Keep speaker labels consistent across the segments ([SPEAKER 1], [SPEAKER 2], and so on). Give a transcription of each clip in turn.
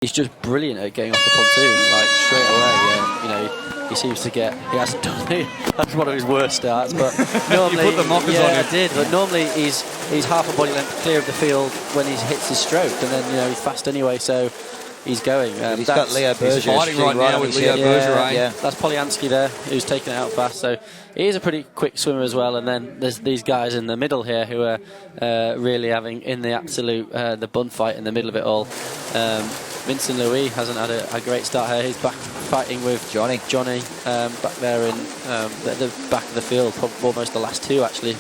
[SPEAKER 1] He's just brilliant at getting off the pontoon, like straight away. You know, he seems to get. He hasn't done it. That's one of his worst starts. But normally,
[SPEAKER 2] you put the mockers on him.
[SPEAKER 1] I did. But normally he's half a body length clear of the field when he hits his stroke, and then he's fast anyway. So he's going.
[SPEAKER 3] He's got Leo Berger.
[SPEAKER 2] He's fighting right now with Leo Berger.
[SPEAKER 1] Yeah, that's Polyansky there, who's taking it out fast. So he is a pretty quick swimmer as well. And then there's these guys in the middle here who are really having in the absolute the bun fight in the middle of it all. Vincent Louis hasn't had a great start here. He's back fighting with Johnny back there in the back of the field, almost the last two actually.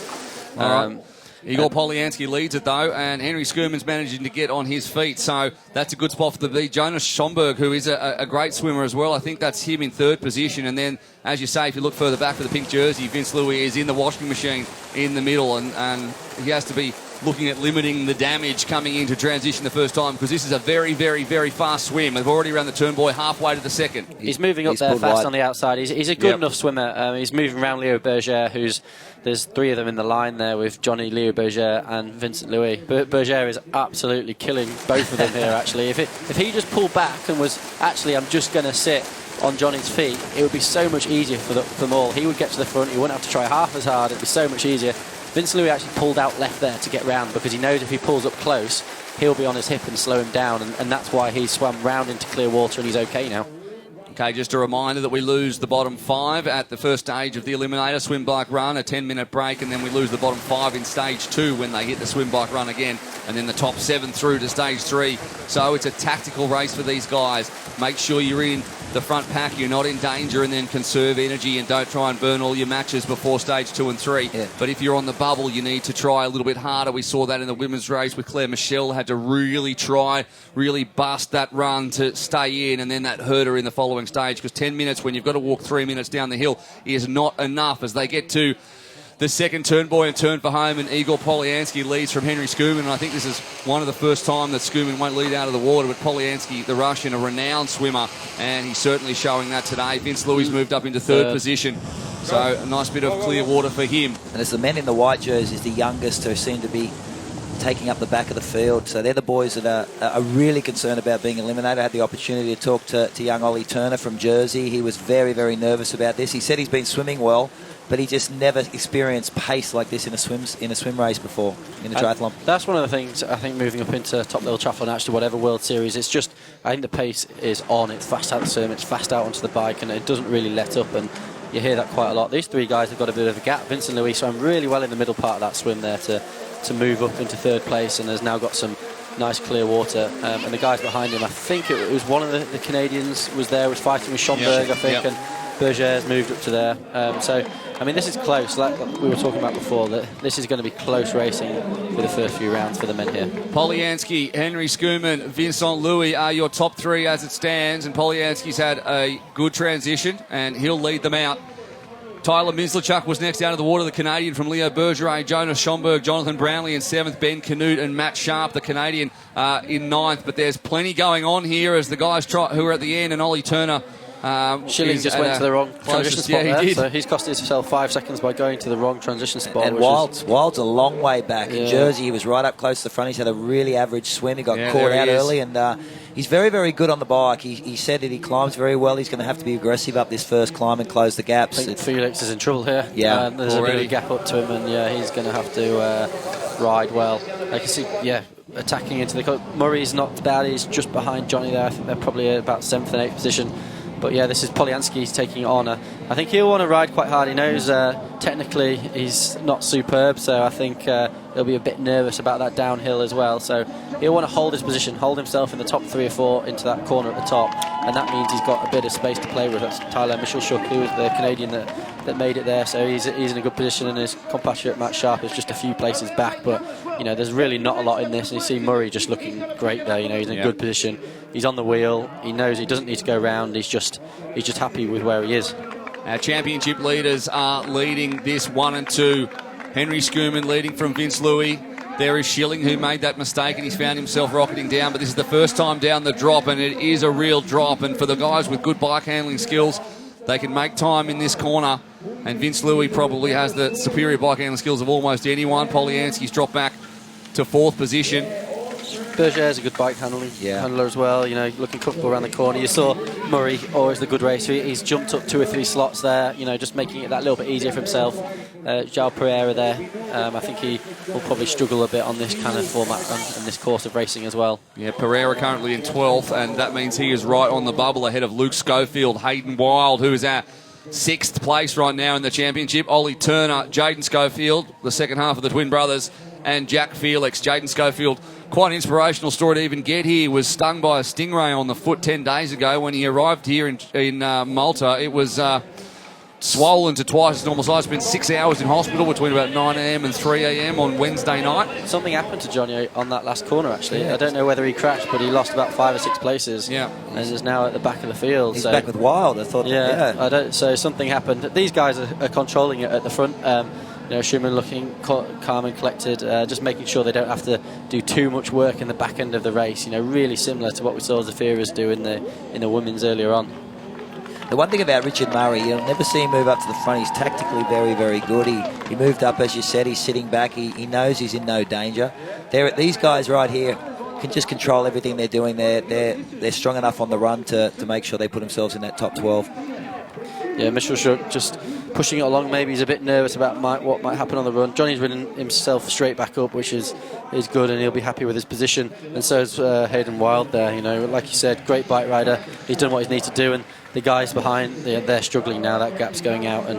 [SPEAKER 2] Igor Polyansky leads it though, and Henry Skurman's managing to get on his feet, so that's a good spot for the lead. Jonas Schomburg, who is a great swimmer as well, I think that's him in third position. And then, as you say, if you look further back for the pink jersey, Vince Louis is in the washing machine in the middle, and he has to be looking at limiting the damage coming into transition the first time, because this is a very, very, very fast swim. They've already run the turn buoy halfway to the second.
[SPEAKER 1] He's moving up there fast on the outside. He's a good enough swimmer. He's moving around Leo Berger, there's three of them in the line there with Johnny, Leo Berger and Vincent Louis. Berger is absolutely killing both of them here actually. If he just pulled back and was actually, I'm just going to sit on Johnny's feet, it would be so much easier for them all. He would get to the front, he wouldn't have to try half as hard, it'd be so much easier. Vince Louis actually pulled out left there to get round, because he knows if he pulls up close, he'll be on his hip and slow him down, and that's why he swam round into clear water and he's okay now.
[SPEAKER 2] Okay, just a reminder that we lose the bottom 5 at the first stage of the Eliminator swim bike run, a 10-minute break, and then we lose the bottom 5 in stage 2 when they hit the swim bike run again, and then the top 7 through to stage 3. So it's a tactical race for these guys. Make sure you're in the front pack, you're not in danger, and then conserve energy and don't try and burn all your matches before stage 2 and 3.
[SPEAKER 3] Yeah.
[SPEAKER 2] But if you're on the bubble, you need to try a little bit harder. We saw that in the women's race with Claire Michelle, had to really bust that run to stay in, and then that hurt her in the following stage, because 10 minutes when you've got to walk 3 minutes down the hill is not enough. As they get to the second turn buoy and turn for home, and Igor Polyansky leads from Henry Skurman, and I think this is one of the first time that Skurman won't lead out of the water, but Polyansky, the Russian, a renowned swimmer, and he's certainly showing that today. Vince Louis moved up into third position, so a nice bit of clear water for him.
[SPEAKER 3] And it's the men in the white jerseys, the youngest, who seem to be taking up the back of the field. So they're the boys that are really concerned about being eliminated. I had the opportunity to talk to young Ollie Turner from Jersey. He was very, very nervous about this. He said he's been swimming well, but he just never experienced pace like this in a swim race before in a triathlon.
[SPEAKER 1] That's one of the things, I think, moving up into top level triathlon, actually whatever World Series, it's just, I think the pace is on. It's fast out the swim, it's fast out onto the bike, and it doesn't really let up, and you hear that quite a lot. These three guys have got a bit of a gap. Vincent Louis swam really well in the middle part of that swim there to move up into third place, and has now got some nice clear water, and the guys behind him, I think it was one of the Canadians was fighting with Schomburg, I think, and Berger's moved up to there. So, I mean, this is close, like we were talking about before, that this is going to be close racing for the first few rounds for the men here.
[SPEAKER 2] Polyansky, Henry Skurman, Vincent Louis are your top 3 as it stands, and Polyansky's had a good transition, and he'll lead them out. Tyler Mislachuk was next out of the water, the Canadian from Leo Berger, Jonas Schomburg, Jonathan Brownlee in 7th, Ben Canute and Matt Sharp, the Canadian, in 9th. But there's plenty going on here as the guys who are at the end, and Ollie Turner.
[SPEAKER 1] Schilling just went to the wrong transition spot there,
[SPEAKER 2] he did.
[SPEAKER 1] so he's cost himself 5 seconds by going to the wrong transition spot.
[SPEAKER 3] And Wild's a long way back. In Jersey, he was right up close to the front. He's had a really average swim. He got caught out early, and he's very, very good on the bike. He said that he climbs very well. He's going to have to be aggressive up this first climb and close the gaps.
[SPEAKER 1] I think Felix is in trouble here.
[SPEAKER 3] Yeah,
[SPEAKER 1] there's a bit of a gap up to him, and he's going to have to ride well. I can see, attacking into the... Murray's not bad. He's just behind Johnny there. I think they're probably about 7th and 8th position. But this is Polyansky taking it on. I think he'll want to ride quite hard. He knows technically he's not superb, so I think he'll be a bit nervous about that downhill as well. So he'll want to hold his position, hold himself in the top 3 or 4 into that corner at the top, and that means he's got a bit of space to play with. That's Tyler Michalchuk, who was the Canadian that made it there, so he's in a good position, and his compatriot Matt Sharp is just a few places back. But there's really not a lot in this, and you see Murray just looking great there. He's in a good position. He's on the wheel. He knows he doesn't need to go round. He's just happy with where he is.
[SPEAKER 2] Our championship leaders are leading this 1 and 2. Henry Skurman leading from Vince Louis. There is Schilling, who made that mistake, and he's found himself rocketing down. But this is the first time down the drop, and it is a real drop. And for the guys with good bike handling skills, they can make time in this corner. And Vince Louis probably has the superior bike handling skills of almost anyone. Polyansky's dropped back to 4th position.
[SPEAKER 1] Berger is a good bike handler as well, you know, looking comfortable around the corner. You saw Murray, always the good racer. He's jumped up 2 or 3 slots there, you know, just making it that little bit easier for himself. João Pereira there, I think he will probably struggle a bit on this kind of format and this course of racing as well.
[SPEAKER 2] Yeah, Pereira currently in 12th, and that means he is right on the bubble ahead of Luke Schofield, Hayden Wild, who is at 6th place right now in the championship. Ollie Turner, Jaden Schofield, the second half of the twin brothers, and Jack Felix. Jaden Schofield, quite an inspirational story to even get here. Was stung by a stingray on the foot 10 days ago. When he arrived here in Malta, it was swollen to twice its normal size. Spent 6 hours in hospital between about 9 a.m. and 3 a.m. on Wednesday night.
[SPEAKER 1] Something happened to Johnny on that last corner, actually. I don't know whether he crashed, but he lost about 5 or 6 places.
[SPEAKER 2] Yeah.
[SPEAKER 1] And is now at the back of the field.
[SPEAKER 3] He's back with Wild, I thought.
[SPEAKER 1] So something happened. These guys are controlling it at the front. You know, Schumann looking calm and collected, just making sure they don't have to do too much work in the back end of the race. You know, really similar to what we saw Zafiras do in the women's earlier on.
[SPEAKER 3] The one thing about Richard Murray, you'll never see him move up to the front. He's tactically very, very good. He moved up, as you said. He's sitting back. He knows he's in no danger. These guys right here can just control everything they're doing. They're strong enough on the run to make sure they put themselves in that top 12.
[SPEAKER 1] Yeah, Mitchell Schuck just pushing it along. Maybe he's a bit nervous about what might happen on the run. Johnny's ridden himself straight back up, which is good, and he'll be happy with his position. And so is Hayden Wild there. You know, like you said, great bike rider. He's done what he needs to do, and the guys behind, they're struggling now. That gap's going out, and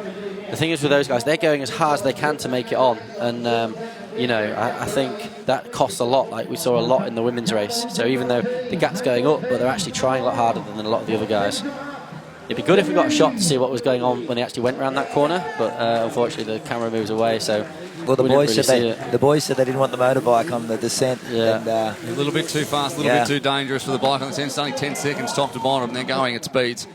[SPEAKER 1] the thing is with those guys, they're going as hard as they can to make it on. And you know, I think that costs a lot. Like we saw a lot in the women's race. So even though the gap's going up, but they're actually trying a lot harder than a lot of the other guys. It'd be good if we got a shot to see what was going on when he actually went around that corner, but unfortunately the camera moves away. So
[SPEAKER 3] well, the boys said they didn't want the motorbike on the descent.
[SPEAKER 1] Yeah.
[SPEAKER 3] And,
[SPEAKER 2] a little bit too fast, a little bit too dangerous for the bike on the descent. It's only 10 seconds top to bottom. They're going at speeds.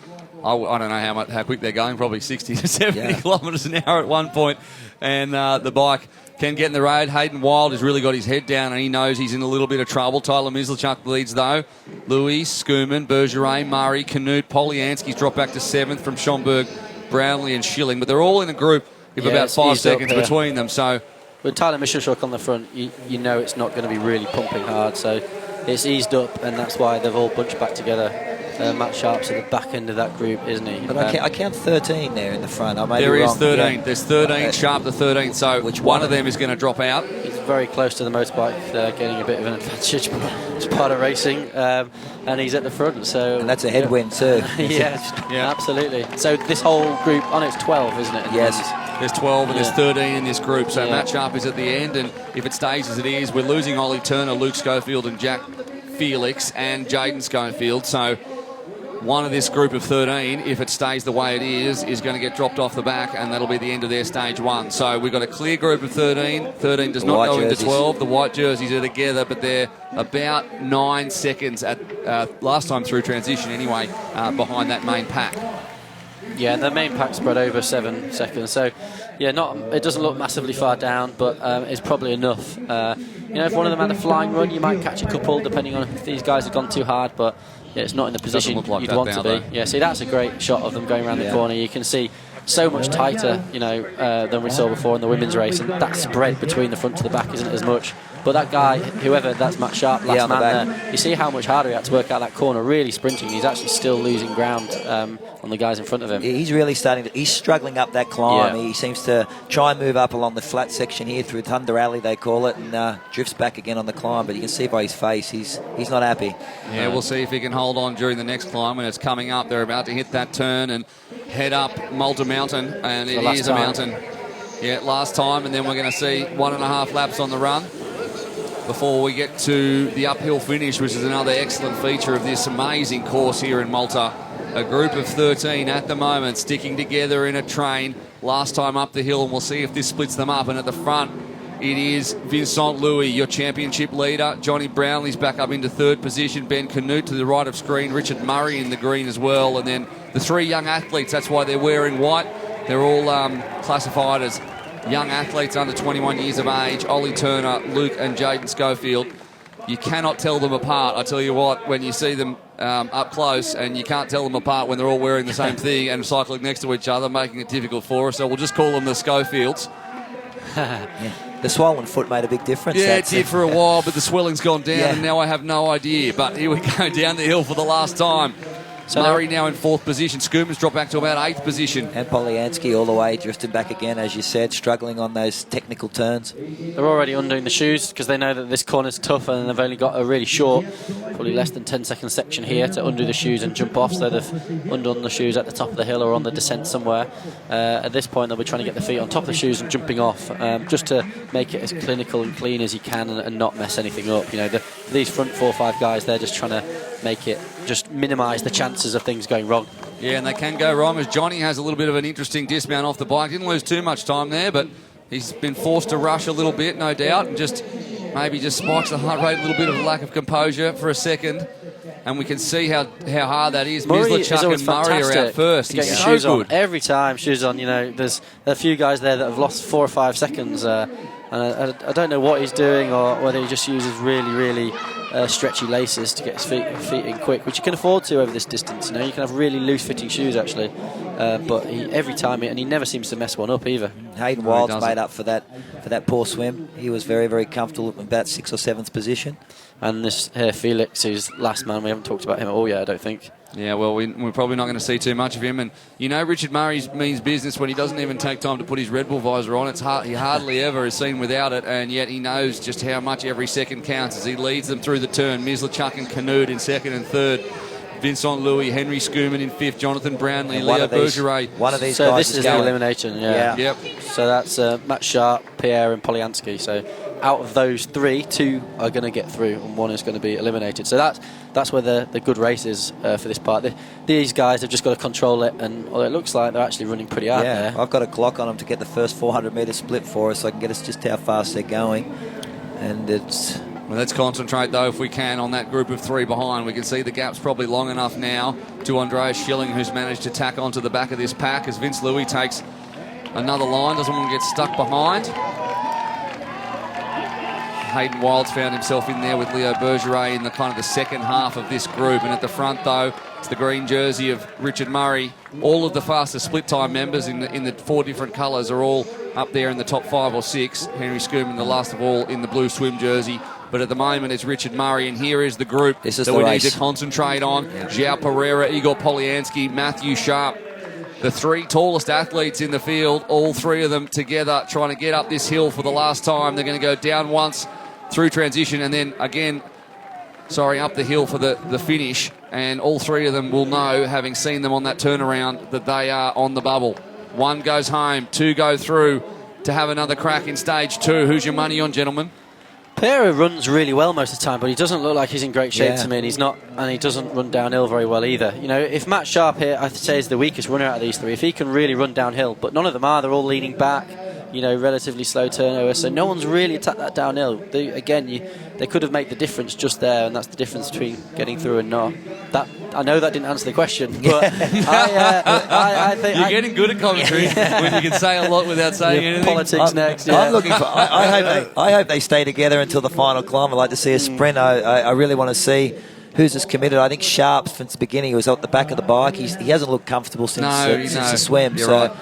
[SPEAKER 2] I don't know how quick they're going, probably 60 to 70 kilometres an hour at one point. And the bike can get in the road. Hayden Wild has really got his head down, and he knows he's in a little bit of trouble. Tyler Mislachuk leads, though. Louis, Skuman, Bergeret, Murray, Canute, Polyansky's dropped back to 7th from Schomburg, Brownlee and Schilling. But they're all in a group with about 5 seconds between them. So,
[SPEAKER 1] with Tyler Mislachuk on the front, you know it's not going to be really pumping hard. So it's eased up, and that's why they've all bunched back together. Matt Sharp's at the back end of that group, isn't he?
[SPEAKER 3] But I count 13 there in the front.
[SPEAKER 2] There is 13. Yeah. There's 13, Sharp the 13th, so
[SPEAKER 3] which
[SPEAKER 2] one of them is going to drop out.
[SPEAKER 1] He's very close to the motorbike, getting a bit of an advantage. It's part of racing, and he's at the front. So
[SPEAKER 3] and that's a headwind too.
[SPEAKER 1] yeah, absolutely. So this whole group, it's 12, isn't it?
[SPEAKER 3] Yes.
[SPEAKER 2] There's 12 and there's 13 in this group. So Matt Sharp is at the end, and if it stays as it is, we're losing Ollie Turner, Luke Schofield and Jack Felix and Jaden Schofield. So one of this group of 13, if it stays the way it is going to get dropped off the back, and that'll be the end of their stage 1. So we've got a clear group of 13. 13 does not go into 12. The white jerseys are together, but they're about 9 seconds at last time through transition anyway, behind that main pack.
[SPEAKER 1] Yeah, and the main pack spread over 7 seconds. So, yeah, it doesn't look massively far down, but it's probably enough. If one of them had a flying run, you might catch a couple, depending on if these guys have gone too hard, but yeah, it's not in the position you'd want to be. Yeah, see, that's a great shot of them going around the corner. You can see so much tighter, than we saw before in the women's race, and that spread between the front to the back isn't as much. But that guy, that's Matt Sharp, last man there. You see how much harder he had to work out that corner, really sprinting. He's actually still losing ground on the guys in front of him.
[SPEAKER 3] He's really he's struggling up that climb. He seems to try and move up along the flat section here through Thunder Alley, they call it, and drifts back again on the climb. But you can see by his face, he's not happy.
[SPEAKER 2] Yeah, we'll see if he can hold on during the next climb when it's coming up. They're about to hit that turn and head up Malta Mountain, and it is a mountain. Yeah, last time, and then we're going to see 1.5 laps on the run before we get to the uphill finish, which is another excellent feature of this amazing course here in Malta. A group of 13 at the moment sticking together in a train. Last time up the hill, and we'll see if this splits them up. And at the front, it is Vincent Louis, your championship leader. Johnny Brownlee's back up into 3rd position. Ben Canute to the right of screen. Richard Murray in the green as well. And then the 3 young athletes, that's why they're wearing white. They're all classified as young athletes under 21 years of age. Ollie Turner, Luke and Jaden Schofield. You cannot tell them apart, I tell you what, when you see them up close, and you can't tell them apart when they're all wearing the same thing and cycling next to each other, making it difficult for us. So we'll just call them the Schofields.
[SPEAKER 3] The swollen foot made a big difference.
[SPEAKER 2] Yeah, it did for a while, but the swelling's gone down,
[SPEAKER 3] Yeah.
[SPEAKER 2] and now I have no idea. But here we go, down the hill for the last time.
[SPEAKER 1] So
[SPEAKER 2] Murray now in 4th position. Schuman's dropped back to about 8th position.
[SPEAKER 3] And Polyansky all the way, drifted back again, as you said, struggling on those technical turns.
[SPEAKER 1] They're already undoing the shoes because they know that this corner's tough, and they've only got a really short, probably less than 10-second section here to undo the shoes and jump off. So they've undone the shoes at the top of the hill or on the descent somewhere. At this point, they'll be trying to get their feet on top of the shoes and jumping off, just to make it as clinical and clean as you can and not mess anything up. You know, these front 4 or 5 guys, they're just trying to make it, just minimise the chances of things going wrong.
[SPEAKER 2] Yeah, and they can go wrong, as Johnny has a little bit of an interesting dismount off the bike. Didn't lose too much time there, but he's been forced to rush a little bit, no doubt, and just maybe just spikes the heart rate, a little bit of lack of composure for a second. And we can see how hard that is.
[SPEAKER 1] Murray is
[SPEAKER 2] Chuck
[SPEAKER 1] always
[SPEAKER 2] and Murray are out first.
[SPEAKER 1] Getting
[SPEAKER 2] He's
[SPEAKER 1] shoes
[SPEAKER 2] so good.
[SPEAKER 1] on every time, shoes on. You know, there's a few guys there that have lost 4 or 5 seconds, and I don't know what he's doing, or whether he just uses really stretchy laces to get his feet in quick, which you can afford to over this distance. You know, you can have really loose-fitting shoes actually, but every time, and he never seems to mess one up either.
[SPEAKER 3] Hayden
[SPEAKER 2] No, he
[SPEAKER 3] Wild's
[SPEAKER 2] doesn't.
[SPEAKER 3] made up for that poor swim. He was very comfortable at about 6th or 7th position.
[SPEAKER 1] And this here, Felix, who's last man, we haven't talked about him at all yet, I don't think.
[SPEAKER 2] Yeah, well, we're probably not going to see too much of him. And, you know, Richard Murray means business when he doesn't even take time to put his Red Bull visor on. He hardly ever is seen without it, and yet he knows just how much every second counts as he leads them through the turn. Mislachuk and Canute in 2nd and 3rd. Vincent Louis, Henry Schumann in 5th, Jonathan Brownlee,
[SPEAKER 3] And
[SPEAKER 2] Leo Bergeret.
[SPEAKER 3] One of these
[SPEAKER 1] So
[SPEAKER 3] guys
[SPEAKER 1] this is
[SPEAKER 3] going.
[SPEAKER 1] the elimination, yeah.
[SPEAKER 2] Yep.
[SPEAKER 1] So that's Matt Sharp, Pierre and Polyansky. So out of those 3, 2 are going to get through and 1 is going to be eliminated. So that's where the good race is for this part. These guys have just got to control it, and it looks like they're actually running pretty hard there.
[SPEAKER 3] I've got a clock on them to get the first 400-metre split for us so I can get us just how fast they're going. And it's...
[SPEAKER 2] Well, let's concentrate, though, if we can, on that group of 3 behind. We can see the gap's probably long enough now to Andreas Schilling, who's managed to tack onto the back of this pack as Vince Louis takes another line, doesn't want to get stuck behind. Hayden Wilds found himself in there with Leo Bergeret in the kind of the second half of this group. And at the front, though, it's the green jersey of Richard Murray. All of the fastest split time members in the 4 different colours are all up there in the top 5 or 6. Henry Schumann, the last of all, in the blue swim jersey. But at the moment, it's Richard Murray, and here is the group
[SPEAKER 3] This is
[SPEAKER 2] that
[SPEAKER 3] the
[SPEAKER 2] we
[SPEAKER 3] race.
[SPEAKER 2] need to concentrate on. João Pereira, Igor Polyansky, Matthew Sharp. The 3 tallest athletes in the field, all 3 of them together trying to get up this hill for the last time. They're going to go down once through transition and then again, up the hill for the finish. And all 3 of them will know, having seen them on that turnaround, that they are on the bubble. 1 goes home, 2 go through to have another crack in stage 2. Who's your money on, gentlemen?
[SPEAKER 1] Pereira runs really well most of the time, but he doesn't look like he's in great shape
[SPEAKER 3] Yeah.
[SPEAKER 1] to me, and he doesn't run downhill very well either. You know, if Matt Sharp here, I'd say, is the weakest runner out of these 3, if he can really run downhill, but none of them are, they're all leaning back, you know, relatively slow turnover, so no one's really attacked that downhill. They could have made the difference just there, and that's the difference between getting through and not. I know that didn't answer the question, but I think...
[SPEAKER 2] You're getting good at commentary when you can say a lot without saying anything.
[SPEAKER 1] Politics next, yeah.
[SPEAKER 3] I'm looking for... I hope they stay together until the final climb. I'd like to see a sprint. I really want to see who's as committed. I think Sharp, since the beginning, he was at the back of the bike. He hasn't looked comfortable since the swim.
[SPEAKER 2] You're
[SPEAKER 3] So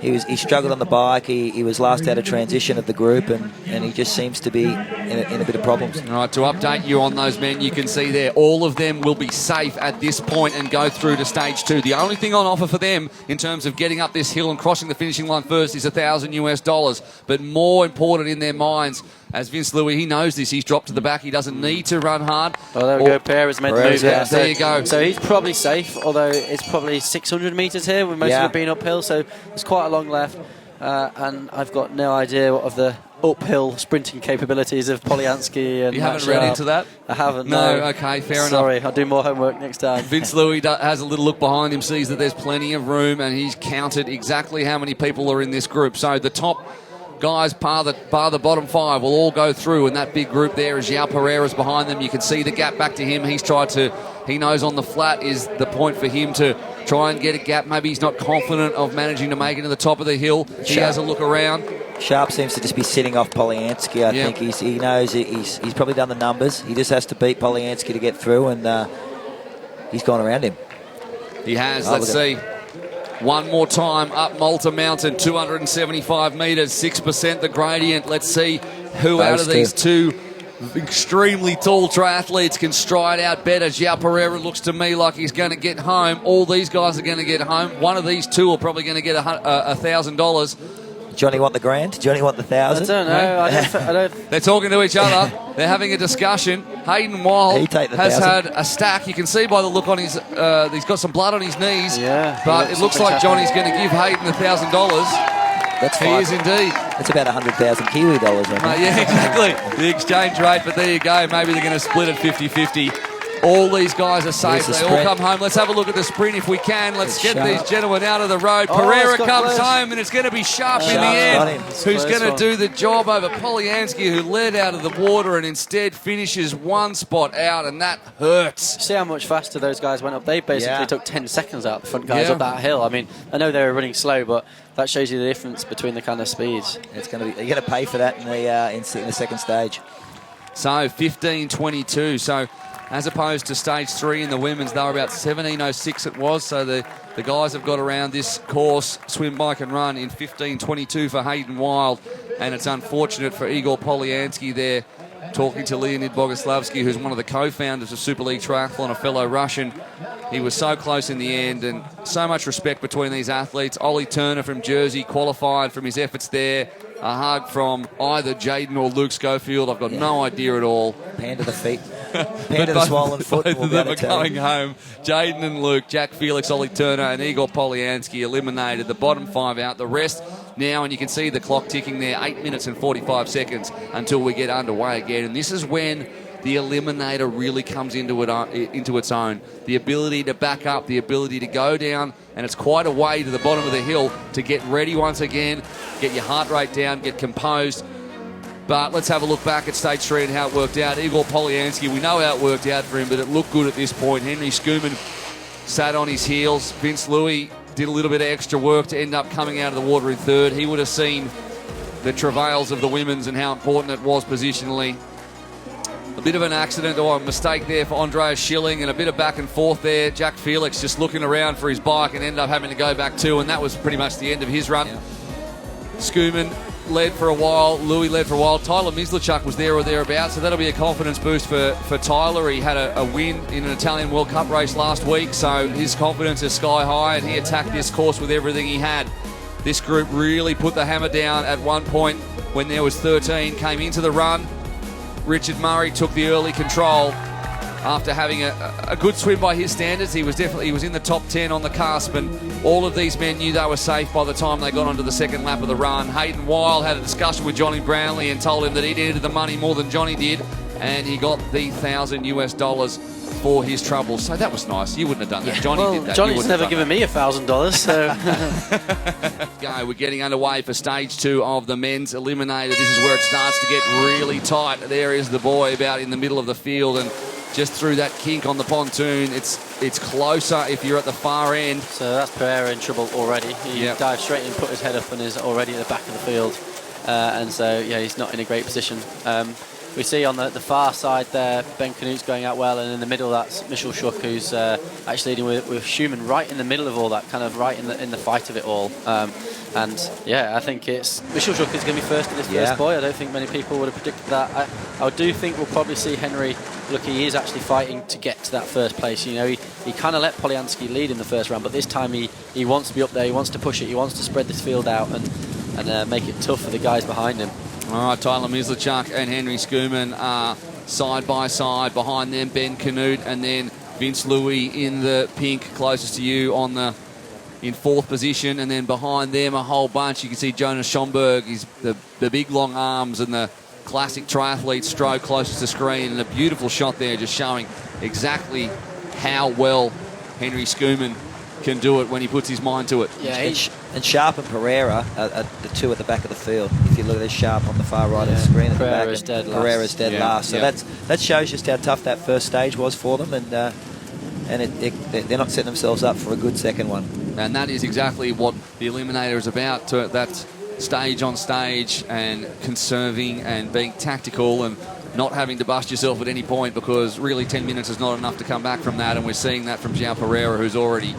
[SPEAKER 2] right.
[SPEAKER 3] he struggled on the bike. He was last out of transition of the group, and he just seems to be in a bit of problems.
[SPEAKER 2] All right, to update you on those men, you can see there, all of them will be safe at this point and go through to stage 2. The only thing on offer for them in terms of getting up this hill and crossing the finishing line first is $1,000. But more important in their minds, as Vince Louis, he knows this. He's dropped to the back. He doesn't need to run hard.
[SPEAKER 1] Well, there we go. Pereira's meant to move
[SPEAKER 3] yeah.
[SPEAKER 1] down.
[SPEAKER 2] There you go.
[SPEAKER 1] So he's probably safe, although it's probably 600 metres here, with most of it being uphill, so there's quite a long left. And I've got no idea what of the uphill sprinting capabilities of Polyansky and
[SPEAKER 2] You
[SPEAKER 1] Matt
[SPEAKER 2] haven't read
[SPEAKER 1] Sharp.
[SPEAKER 2] into that?
[SPEAKER 1] I haven't,
[SPEAKER 2] No,
[SPEAKER 1] no.
[SPEAKER 2] okay, fair enough.
[SPEAKER 1] Sorry, I'll do more homework next time.
[SPEAKER 2] Vince Louis has a little look behind him, sees that there's plenty of room, and he's counted exactly how many people are in this group. So the top guys, bar the bottom 5, will all go through, and that big group there is João Pereira's behind them. You can see the gap back to him. He knows on the flat is the point for him to try and get a gap. Maybe he's not confident of managing to make it to the top of the hill. He has a look around.
[SPEAKER 3] Sharp seems to just be sitting off Polyansky. I think he knows he's probably done the numbers. He just has to beat Polyansky to get through, and he's gone around him.
[SPEAKER 2] He has. Let's see. One more time up Malta Mountain, 275 metres, 6% the gradient. Let's see who out of these two extremely tall triathletes can stride out better. João Pereira looks to me like he's going to get home. All these guys are going to get home. One of these two are probably going to get $1,000.
[SPEAKER 3] Johnny want the grand? Johnny want the 1,000?
[SPEAKER 1] I don't know. I don't.
[SPEAKER 2] They're talking to each other. They're having a discussion. Hayden Wild has had a stack. You can see by the look on his, he's got some blood on his knees.
[SPEAKER 1] Yeah.
[SPEAKER 2] But it looks like Johnny's going to give Hayden $1,000.
[SPEAKER 3] That's
[SPEAKER 2] he is indeed.
[SPEAKER 3] That's about 100,000 Kiwi dollars, I think.
[SPEAKER 2] Yeah, exactly. The exchange rate, but there you go. Maybe they're going to split it 50-50. All these guys are safe. They all come home. Let's have a look at the sprint if we can. Let's get these gentlemen out of the road. Pereira comes home, and it's going to be Sharp in the end, who's going to do the job over Polyansky, who led out of the water and instead finishes one spot out, and that hurts.
[SPEAKER 1] See how much faster those guys went up. They basically took 10 seconds out the front guys up that hill. I mean, I know they were running slow, but that shows you the difference between the kind of speeds.
[SPEAKER 3] It's going to be, you're going to pay for that in the second stage.
[SPEAKER 2] So 15:22. So as opposed to stage 3 in the women's, they were about 17:06 it was. So the guys have got around this course, swim, bike and run in 15:22 for Hayden Wild. And it's unfortunate for Igor Polyansky there, talking to Leonid Boguslavsky, who's one of the co-founders of Super League Triathlon, a fellow Russian. He was so close in the end, and so much respect between these athletes. Ollie Turner from Jersey qualified from his efforts there. A hug from either Jaden or Luke Schofield. I've got no idea at all.
[SPEAKER 3] Hand to the feet. Hand to the swollen foot.
[SPEAKER 2] Both of them are going home. Jaden and Luke, Jack Felix, Ollie Turner, and Igor Polyansky eliminated. The bottom 5 out. The rest now, and you can see the clock ticking there, 8 minutes and 45 seconds until we get underway again. And this is when the Eliminator really comes into its own. The ability to back up, the ability to go down, and it's quite a way to the bottom of the hill to get ready once again, get your heart rate down, get composed. But let's have a look back at stage 3 and how it worked out. Igor Polyansky, we know how it worked out for him, but it looked good at this point. Henry Schumann sat on his heels. Vince Louis did a little bit of extra work to end up coming out of the water in 3rd. He would have seen the travails of the women's and how important it was positionally. A bit of an accident or a mistake there for Andreas Schilling, and a bit of back and forth there. Jack Felix just looking around for his bike and ended up having to go back too, and that was pretty much the end of his run. Schumann led for a while, Louis led for a while. Tyler Mislachuk was there or thereabouts, so that'll be a confidence boost for Tyler. He had a win in an Italian World Cup race last week, so his confidence is sky high, and he attacked this course with everything he had. This group really put the hammer down at one point when there was 13, came into the run. Richard Murray took the early control after having a good swim by his standards. He was in the top 10 on the cusp, and all of these men knew they were safe by the time they got onto the second lap of the run. Hayden Wild had a discussion with Johnny Brownlee and told him that he needed the money more than Johnny did, and he got the $1,000 for his troubles. So that was nice. You wouldn't have done that. Johnny did that.
[SPEAKER 1] Johnny's never given me $1,000, so...
[SPEAKER 2] We're getting underway for stage 2 of the men's Eliminator. This is where it starts to get really tight. There is the boy about in the middle of the field, and just through that kink on the pontoon, it's closer if you're at the far end.
[SPEAKER 1] So that's Pereira in trouble already. He dived straight in, put his head up, and is already at the back of the field. And so, he's not in a great position. We see on the far side there, Ben Knut's going out well, and in the middle that's Michel Schuck, who's actually leading with Schumann right in the middle of all that, kind of right in the fight of it all. I think it's Michel Schuck is going to be first in this first boy. I don't think many people would have predicted that. I do think we'll probably see Henry. Look, he is actually fighting to get to that first place. He kind of let Polyansky lead in the first round, but this time he wants to be up there. He wants to push it. He wants to spread this field out and make it tough for the guys behind him.
[SPEAKER 2] All right, Tyler Mislachuk and Henry Schumann are side by side. Behind them, Ben Knut, and then Vince Louis in the pink closest to you in 4th position. And then behind them, a whole bunch. You can see Jonas Schomburg. He's the big long arms and the classic triathlete stroke closest to screen. And a beautiful shot there just showing exactly how well Henry Schumann can do it when he puts his mind to it.
[SPEAKER 3] And Sharp and Pereira are the two at the back of the field. If you look at this, Sharp on the far right of the screen at
[SPEAKER 1] Pereira's
[SPEAKER 3] the back,
[SPEAKER 1] dead
[SPEAKER 3] Pereira's dead last. So that shows just how tough that first stage was for them, and they're not setting themselves up for a good second one.
[SPEAKER 2] And that is exactly what the Eliminator is about. That stage on stage and conserving and being tactical and not having to bust yourself at any point, because really 10 minutes is not enough to come back from that, and we're seeing that from João Pereira, who's already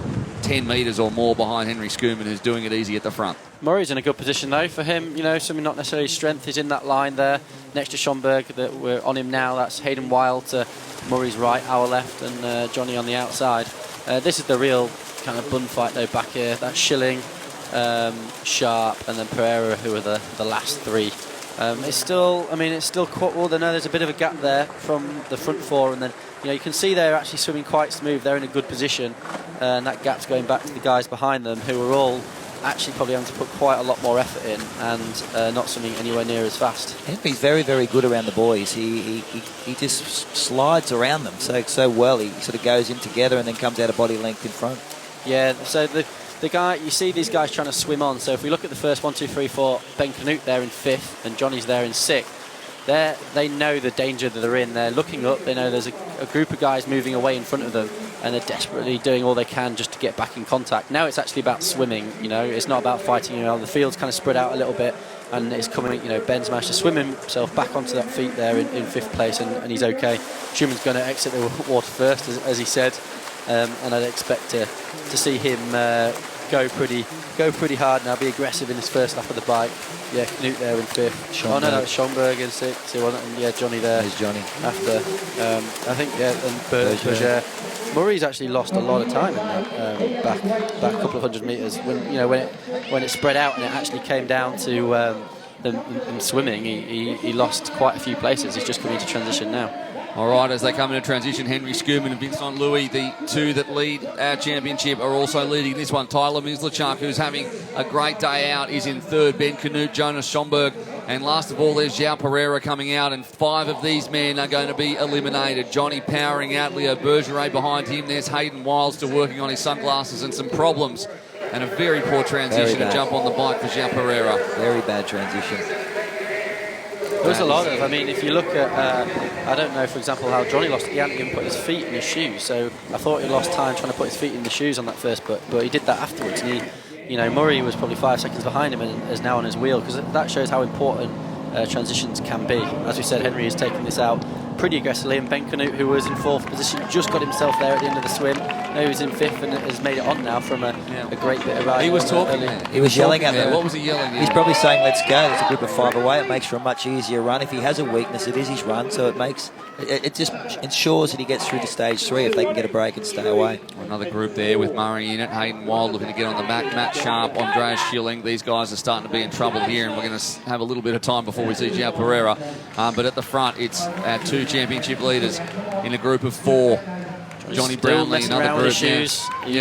[SPEAKER 2] 10 metres or more behind Henry Schumann, who's doing it easy at the front.
[SPEAKER 1] Murray's in a good position though for him. You know, something not necessarily strength. He's in that line there next to Schomburg that we're on him now. That's Hayden Wild to Murray's right, our left, and Johnny on the outside. This is the real kind of bun fight though back here. That's Schilling, Sharp, and then Pereira, who are the last three. It's still, I mean, it's still quite well. There's a bit of a gap there from the front four, and then you can see they're actually swimming quite smooth. They're in a good position, and that gap's going back to the guys behind them who are all actually probably having to put quite a lot more effort in and not swimming anywhere near as fast.
[SPEAKER 3] Henry's very, very good around the boys. He just slides around them so well. He sort of goes in together and then comes out a body length in front.
[SPEAKER 1] Yeah, so the guy, you see these guys trying to swim on. So if we look at the first 1, 2, 3, 4, Ben Canute there in 5th and Johnny's there in 6th. They know the danger that they're in. They're looking up. They know there's a group of guys moving away in front of them, and they're desperately doing all they can just to get back in contact. Now it's actually about swimming. It's not about fighting. The field's kind of spread out a little bit, and it's coming. Ben's managed to swim himself back onto that feet there in 5th place, and he's okay. Schumann's going to exit the water first, as he said, and I'd expect to see him go pretty hard now, be aggressive in his first lap of the bike. Yeah, Knut there in 5th.
[SPEAKER 3] Schomburg.
[SPEAKER 1] Oh no, it's Schomburg in 6th. And yeah, Johnny there.
[SPEAKER 3] There's Johnny.
[SPEAKER 1] After, I think, yeah, and Berger. Murray's actually lost a lot of time in that back a couple of 100 metres. When it spread out and it actually came down to them swimming, he lost quite a few places. He's just coming into transition now.
[SPEAKER 2] All right, as they come into transition, Henry Schumann and Vincent Louis, the two that lead our championship, are also leading this one. Tyler Mislachuk, who's having a great day out, is in 3rd. Ben Canute, Jonas Schomburg, and last of all, there's João Pereira coming out, and 5 of these men are going to be eliminated. Johnny powering out, Leo Bergeret behind him. There's Hayden Wild still working on his sunglasses and some problems, and a very poor transition to jump on the bike for João Pereira.
[SPEAKER 3] Very bad transition.
[SPEAKER 1] There was a lot of, if you look at, I don't know, for example, how Johnny lost it. He hadn't even put his feet in his shoes, so I thought he lost time trying to put his feet in the shoes on that first, but he did that afterwards. And Murray was probably 5 seconds behind him and is now on his wheel, because that shows how important transitions can be. As we said, Henry has taken this out pretty aggressively, and Ben Canute, who was in 4th position, just got himself there at the end of the swim. Now he was in 5th and has made it on now from a great bit of riding.
[SPEAKER 2] He was talking.
[SPEAKER 3] He was yelling at them.
[SPEAKER 2] What was he yelling?
[SPEAKER 3] He's probably saying, let's go. There's a group of 5 away. It makes for a much easier run. If he has a weakness, it is his run, so it just ensures that he gets through to stage 3 if they can get a break and stay away.
[SPEAKER 2] Another group there with Murray in it. Hayden Wild looking to get on the back. Matt Sharp, Andreas Schilling. These guys are starting to be in trouble here, and we're going to have a little bit of time before we see João Pereira. But at the front, it's our 2 championship leaders in a group of 4. Johnny Brownlee, another group.
[SPEAKER 1] Shoes. He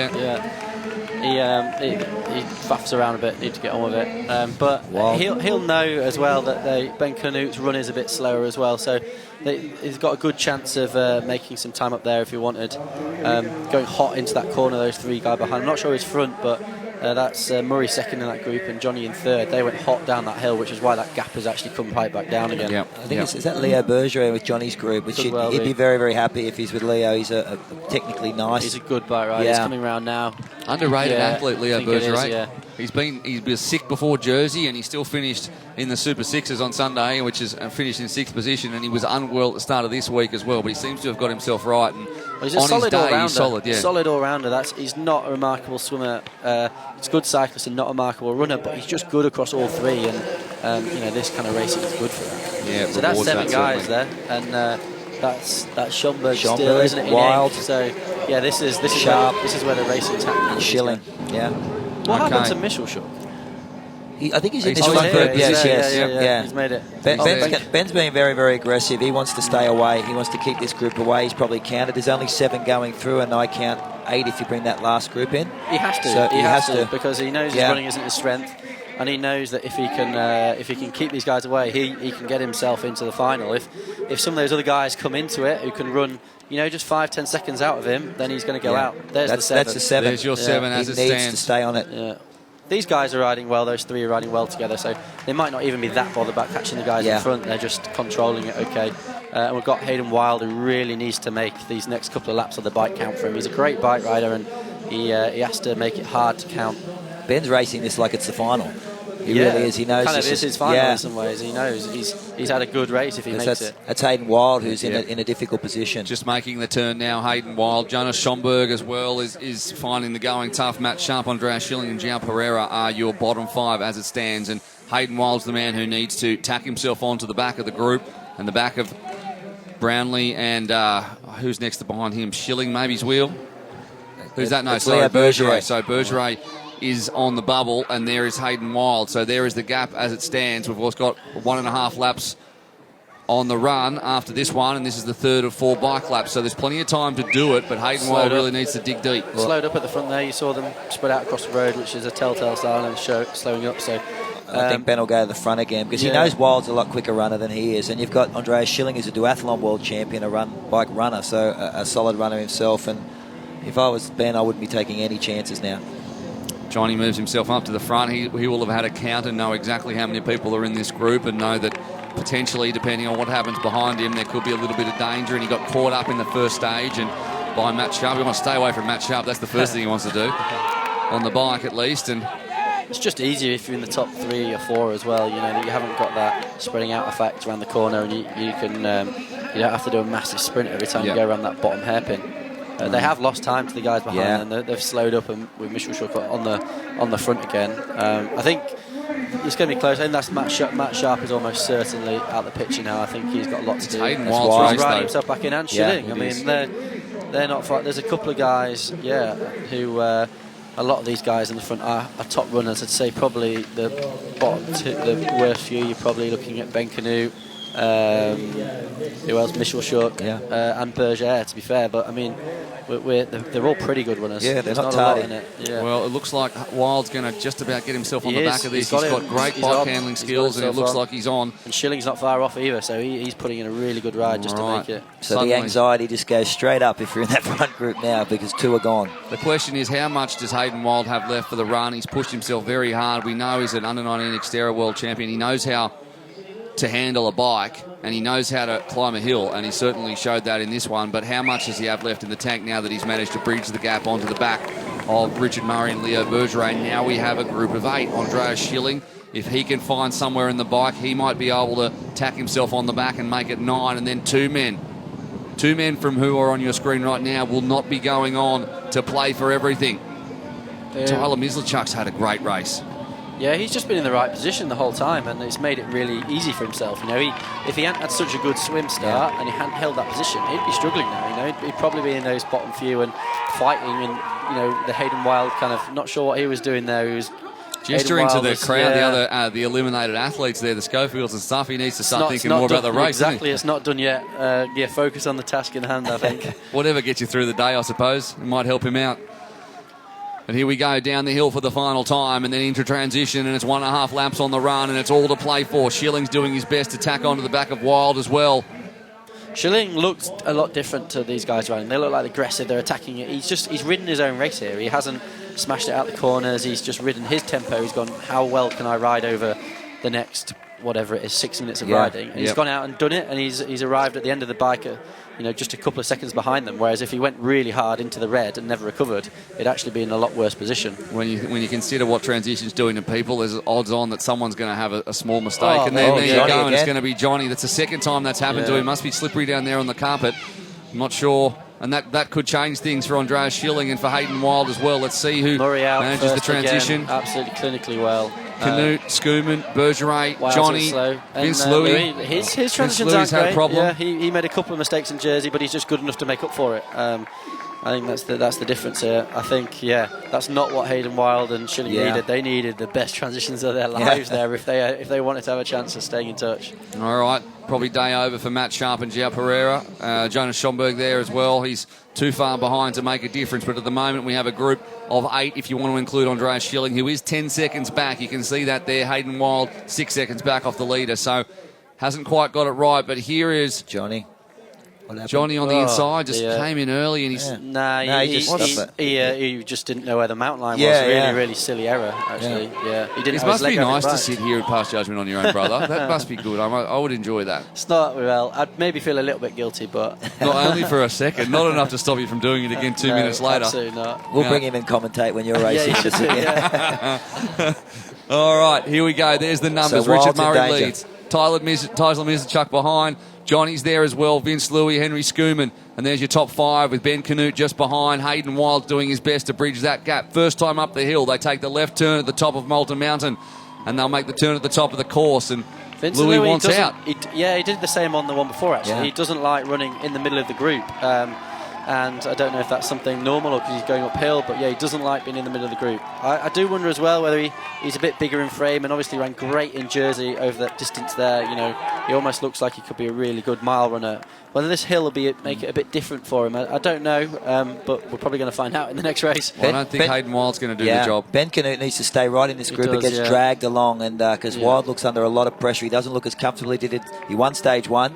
[SPEAKER 1] faffs around a bit, need to get on with it. But he'll know as well that Ben Canute's run is a bit slower as well, so he's got a good chance of making some time up there if he wanted. Going hot into that corner, those 3 guys behind. I'm not sure his front, but that's Murray 2nd in that group and Johnny in 3rd. They went hot down that hill, which is why that gap has actually come right back down again.
[SPEAKER 3] Yep. I think is that Leo Bergeret with Johnny's group, which he'd be very, very happy if he's with Leo. He's a technically nice.
[SPEAKER 1] He's a good bike rider. He's coming around now.
[SPEAKER 2] Underrated athlete, Leo Bergeret.
[SPEAKER 1] Yeah.
[SPEAKER 2] He was sick before Jersey, and he still finished in the Super Sixes on Sunday, which is finished in 6th position, and he was unwell at the start of this week as well, but he seems to have got himself right. And
[SPEAKER 1] he's a solid all-rounder.
[SPEAKER 2] He's solid, yeah.
[SPEAKER 1] Solid all-rounder. He's not a remarkable swimmer. He's a good cyclist and not a remarkable runner, but he's just good across all 3, and this kind of racing is good for that.
[SPEAKER 2] Yeah,
[SPEAKER 1] so that's 7 guys there, and that's Schomburg still, isn't it?
[SPEAKER 3] Wild.
[SPEAKER 1] So yeah, this is
[SPEAKER 3] Sharp.
[SPEAKER 1] This is where the racing's happening.
[SPEAKER 3] Schilling. Yeah.
[SPEAKER 1] What happened to Michelschuk?
[SPEAKER 3] I think he's in this front group. Yes.
[SPEAKER 1] He's made it.
[SPEAKER 3] Ben's being very, very aggressive. He wants to stay away. He wants to keep this group away. He's probably counted. There's only 7 going through, and I count 8 if you bring that last group in.
[SPEAKER 1] He has to.
[SPEAKER 3] So
[SPEAKER 1] he has to because he knows his running isn't his strength, and he knows that if he can keep these guys away, he can get himself into the final. If some of those other guys come into it who can run, just 5-10 seconds out of him, then he's going to go out. That's the 7.
[SPEAKER 2] There's your 7 as it
[SPEAKER 3] stands. He needs to stay on it.
[SPEAKER 1] Yeah. These guys are riding well. Those 3 are riding well together, so they might not even be that bothered about catching the guys in front. They're just controlling it okay. And we've got Hayden Wild, who really needs to make these next couple of laps of the bike count for him. He's a great bike rider, and he has to make it hard to count.
[SPEAKER 3] Ben's racing this like it's the final. He really is. He knows
[SPEAKER 1] kind
[SPEAKER 3] this
[SPEAKER 1] is his final in some ways. He knows he's had a good race if he makes it.
[SPEAKER 3] That's Hayden Wild, who's in a difficult position.
[SPEAKER 2] Just making the turn now, Hayden Wild. Jonas Schomburg as well is finding the going tough. Matt Sharp, Andreas Schilling and João Pereira are your bottom 5 as it stands. And Hayden Wild's the man who needs to tack himself onto the back of the group and the back of Brownlee and who's next to behind him? Schilling, maybe his wheel. Who's that? No, sorry, Bergeret. So Bergeret is on the bubble, and there is Hayden Wild. So there is the gap as it stands. We've also got 1.5 laps on the run after this one, and this is the 3rd of 4 bike laps. So there's plenty of time to do it, but Hayden Wild really needs to dig deep.
[SPEAKER 1] Slowed up at the front there. You saw them spread out across the road, which is a telltale sign of slowing up. So
[SPEAKER 3] I think Ben will go to the front again because he knows Wild's a lot quicker runner than he is. And you've got Andreas Schilling, who's a duathlon world champion, a bike runner, so a solid runner himself. And if I was Ben, I wouldn't be taking any chances now.
[SPEAKER 2] Johnny moves himself up to the front. He will have had a count and know exactly how many people are in this group and know that potentially, depending on what happens behind him, there could be a little bit of danger. And he got caught up in the first stage and by Matt Sharp. We want to stay away from Matt Sharp. That's the first thing he wants to do, on the bike at least. And
[SPEAKER 1] it's just easier if you're in the top 3 or 4 as well. You know that you haven't got that spreading out effect around the corner, and you can you don't have to do a massissive sprint every time you go around that bottom hairpin. They have lost time to the guys behind, and they've slowed up, and with Michel Schuck on the front again. I think it's going to be close. I think that's Matt Sharp is almost certainly out the picture now. I think he's got a lot to do.
[SPEAKER 2] Hayden Wild's
[SPEAKER 1] He's riding himself back in and Schilling. I mean, they're not far. There's a couple of guys, who a lot of these guys in the front are top runners. I'd say probably the bottom two, the worst few. You're probably looking at Ben Canute. Who else? Michel Schuck and Bergeret, to be fair. But I mean, they're all pretty good runners.
[SPEAKER 3] Yeah, they're not
[SPEAKER 1] tardy
[SPEAKER 3] in
[SPEAKER 1] it.
[SPEAKER 3] Yeah.
[SPEAKER 2] Well, it looks like Wild's going to just about get himself on the back of this. He's got great bike handling skills, and it looks like he's on.
[SPEAKER 1] And Schilling's not far off either, so he's putting in a really good ride just to make it.
[SPEAKER 3] So the anxiety just goes straight up if you're in that front group now because 2 are gone.
[SPEAKER 2] The question is, how much does Hayden Wild have left for the run? He's pushed himself very hard. We know he's an under-19 Xterra world champion. He knows how to handle a bike, and he knows how to climb a hill, and he certainly showed that in this one. But how much does he have left in the tank now that he's managed to bridge the gap onto the back of Richard Murray and Leo Bergeret? Now we have a group of 8. Andreas Schilling, if he can find somewhere in the bike, he might be able to tack himself on the back and make it 9, and then 2 men. 2 men from who are on your screen right now will not be going on to play for everything. Tyler Mislachuk's had a great race.
[SPEAKER 1] Yeah, he's just been in the right position the whole time, and it's made it really easy for himself. You know, if he hadn't had such a good swim start and he hadn't held that position, he'd be struggling now. You know, he'd probably be in those bottom few and fighting. And you know, the Hayden Wild kind of not sure what he was doing there. He was
[SPEAKER 2] gesturing to the crowd, the eliminated athletes there, the Schofields and stuff. He needs to start thinking more about the race.
[SPEAKER 1] Exactly, it's not done yet. Focus on the task in hand, I think.
[SPEAKER 2] Whatever gets you through the day, I suppose, it might help him out. And here we go down the hill for the final time, and then into transition, and it's 1.5 laps on the run, and it's all to play for. Schilling's doing his best to tack onto the back of Wild as well.
[SPEAKER 1] Schilling looks a lot different to these guys running. They look like aggressive. They're attacking it. He's ridden his own race here. He hasn't smashed it out the corners. He's just ridden his tempo. He's gone, how well can I ride over the next, whatever it is, 6 minutes of riding? And he's gone out and done it, and he's arrived at the end of the bike just a couple of seconds behind them. Whereas if he went really hard into the red and never recovered, it'd actually be in a lot worse position.
[SPEAKER 2] When you consider what transition's doing to people, there's odds on that someone's going to have a small mistake. And then there you go, and it's going to be Johnny. That's the second time that's happened to him. Must be slippery down there on the carpet. I'm not sure. And that could change things for Andreas Schilling and for Hayden Wild as well. Let's see who manages the transition.
[SPEAKER 1] Again, absolutely clinically well.
[SPEAKER 2] Canute, Schoeman, Bergeret, Johnny, Vince Louis.
[SPEAKER 1] His transitions aren't great.
[SPEAKER 2] Had a problem.
[SPEAKER 1] Yeah, he made a couple of mistakes in Jersey, but he's just good enough to make up for it. I think that's the difference here. I think, that's not what Hayden Wild and Schilling needed. They needed the best transitions of their lives there if they wanted to have a chance of staying in touch.
[SPEAKER 2] All right, probably day over for Matt Sharp and João Pereira. Jonas Schomburg there as well. He's too far behind to make a difference, but at the moment we have a group of 8 if you want to include Andreas Schilling, who is 10 seconds back. You can see that there. Hayden Wild 6 seconds back off the leader, so hasn't quite got it right. But here is
[SPEAKER 3] Johnny on
[SPEAKER 2] the inside, just came in early, and he's
[SPEAKER 1] he just didn't know where the mountain line was. Really silly error, actually. He didn't.
[SPEAKER 2] It must be nice to sit here and pass judgment on your own brother. That must be good. I would enjoy that.
[SPEAKER 1] It's not, well, I'd maybe feel a little bit guilty, but
[SPEAKER 2] not only for a second, not enough to stop you from doing it again 2 minutes later.
[SPEAKER 1] Absolutely not.
[SPEAKER 3] We'll bring him in commentate when you're racing.
[SPEAKER 1] Yeah,
[SPEAKER 2] All right, here we go. There's the numbers.
[SPEAKER 3] So
[SPEAKER 2] Richard Murray leads. Tyler Mizachuk behind. Johnny's there as well. Vince Louis, Henry Schumann. And there's your top 5 with Ben Canute just behind. Hayden Wild doing his best to bridge that gap. First time up the hill. They take the left turn at the top of Malta Mountain. And they'll make the turn at the top of the course. And
[SPEAKER 1] Vince
[SPEAKER 2] Louis wants out.
[SPEAKER 1] He did the same on the one before, actually. Yeah. He doesn't like running in the middle of the group. And I don't know if that's something normal or because he's going uphill, but yeah, he doesn't like being in the middle of the group. I do wonder as well whether he's a bit bigger in frame, and obviously ran great in Jersey over that distance there. You know, he almost looks like he could be a really good mile runner. Whether this hill will make it a bit different for him, I don't know, but we're probably going to find out in the next race.
[SPEAKER 2] Well, I don't think Hayden Wild's going to do the job.
[SPEAKER 3] Ben Canute needs to stay right in this group. It gets dragged along, and because Wild looks under a lot of pressure, he doesn't look as comfortable. He won stage 1.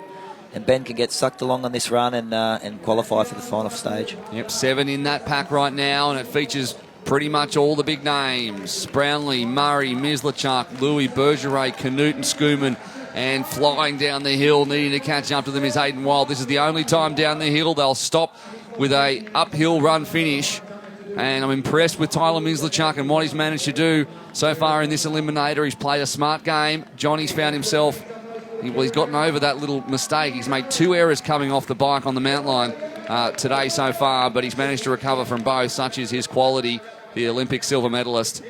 [SPEAKER 3] And Ben can get sucked along on this run and qualify for the final stage.
[SPEAKER 2] Yep, 7 in that pack right now, and it features pretty much all the big names. Brownlee, Murray, Mislachuk, Louis, Bergeret, Canute and Schumann. And flying down the hill, needing to catch up to them is Hayden Wild. This is the only time down the hill they'll stop with a uphill run finish. And I'm impressed with Tyler Mislachuk and what he's managed to do so far in this Eliminator. He's played a smart game. Johnny's found himself... He's gotten over that little mistake. He's made 2 errors coming off the bike on the mountain line today so far, but he's managed to recover from both. Such is his quality, the Olympic silver medalist.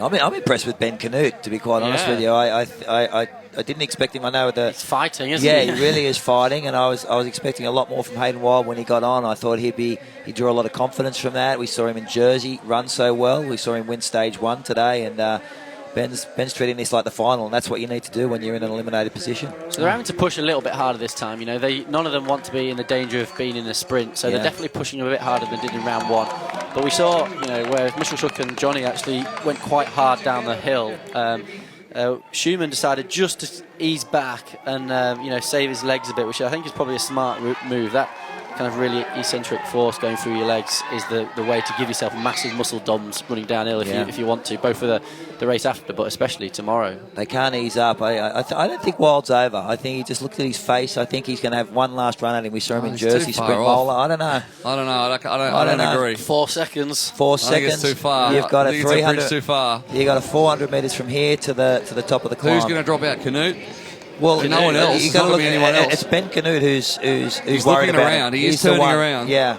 [SPEAKER 3] I'm impressed with Ben Canute, to be quite honest with you. I didn't expect him. I know that
[SPEAKER 1] he's fighting, isn't he?
[SPEAKER 3] Yeah, he really is fighting, and I was expecting a lot more from Hayden Wild when he got on. I thought he'd draw a lot of confidence from that. We saw him in Jersey run so well. We saw him win stage 1 today, and Ben's treating this like the final, and that's what you need to do when you're in an eliminated position.
[SPEAKER 1] So they're having to push a little bit harder this time. You know, none of them want to be in the danger of being in a sprint, so they're definitely pushing a bit harder than they did in round 1. But we saw, you know, where Mislachuk and Johnny actually went quite hard down the hill. Schumann decided just to ease back and save his legs a bit, which I think is probably a smart move. That kind of really eccentric force going through your legs is the way to give yourself massive muscle DOMs running downhill if you want to, both for the race after, but especially tomorrow.
[SPEAKER 3] They can't ease up. I don't think Wild's over. I think he just looked at his face. I think he's going to have one last run at him. We saw him in Jersey sprint bowler. I don't know.
[SPEAKER 2] I don't agree.
[SPEAKER 1] 4 seconds.
[SPEAKER 3] 4 seconds.
[SPEAKER 2] I think it's too far.
[SPEAKER 3] You've got a 300.
[SPEAKER 2] Too far.
[SPEAKER 3] You got a 400 metres from here to the top of the climb.
[SPEAKER 2] Who's going to drop out? Canute?
[SPEAKER 3] Well,
[SPEAKER 2] no one else.
[SPEAKER 3] You got to look at
[SPEAKER 2] anyone else.
[SPEAKER 3] It's Ben Canute who's
[SPEAKER 2] he's
[SPEAKER 3] worried
[SPEAKER 2] looking
[SPEAKER 3] about
[SPEAKER 2] around.
[SPEAKER 3] Him.
[SPEAKER 2] He is turning around.
[SPEAKER 3] Yeah.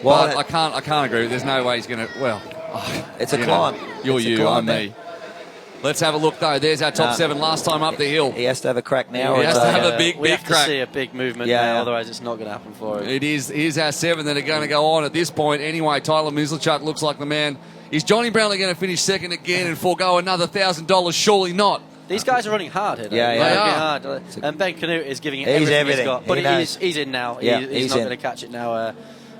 [SPEAKER 2] Well, but I can't agree. There's no way he's going to. Well,
[SPEAKER 3] it's a climb.
[SPEAKER 2] I'm me. Let's have a look though. There's our top 7 last time up the hill.
[SPEAKER 3] He has to have a crack now.
[SPEAKER 2] He has to have a big
[SPEAKER 1] we have
[SPEAKER 2] crack.
[SPEAKER 1] To see a big movement now, otherwise it's not going to happen for him.
[SPEAKER 2] It is. Here's our 7 that are going to go on at this point. Anyway, Tyler Mislachuk looks like the man. Is Johnny Brownlee going to finish second again and forego another $1,000? Surely not.
[SPEAKER 1] These guys are running hard here.
[SPEAKER 3] Yeah,
[SPEAKER 1] they are. Hard. And Ben Canute is giving it everything he's got. But he's in now.
[SPEAKER 3] Yeah,
[SPEAKER 1] he's not going to catch it now.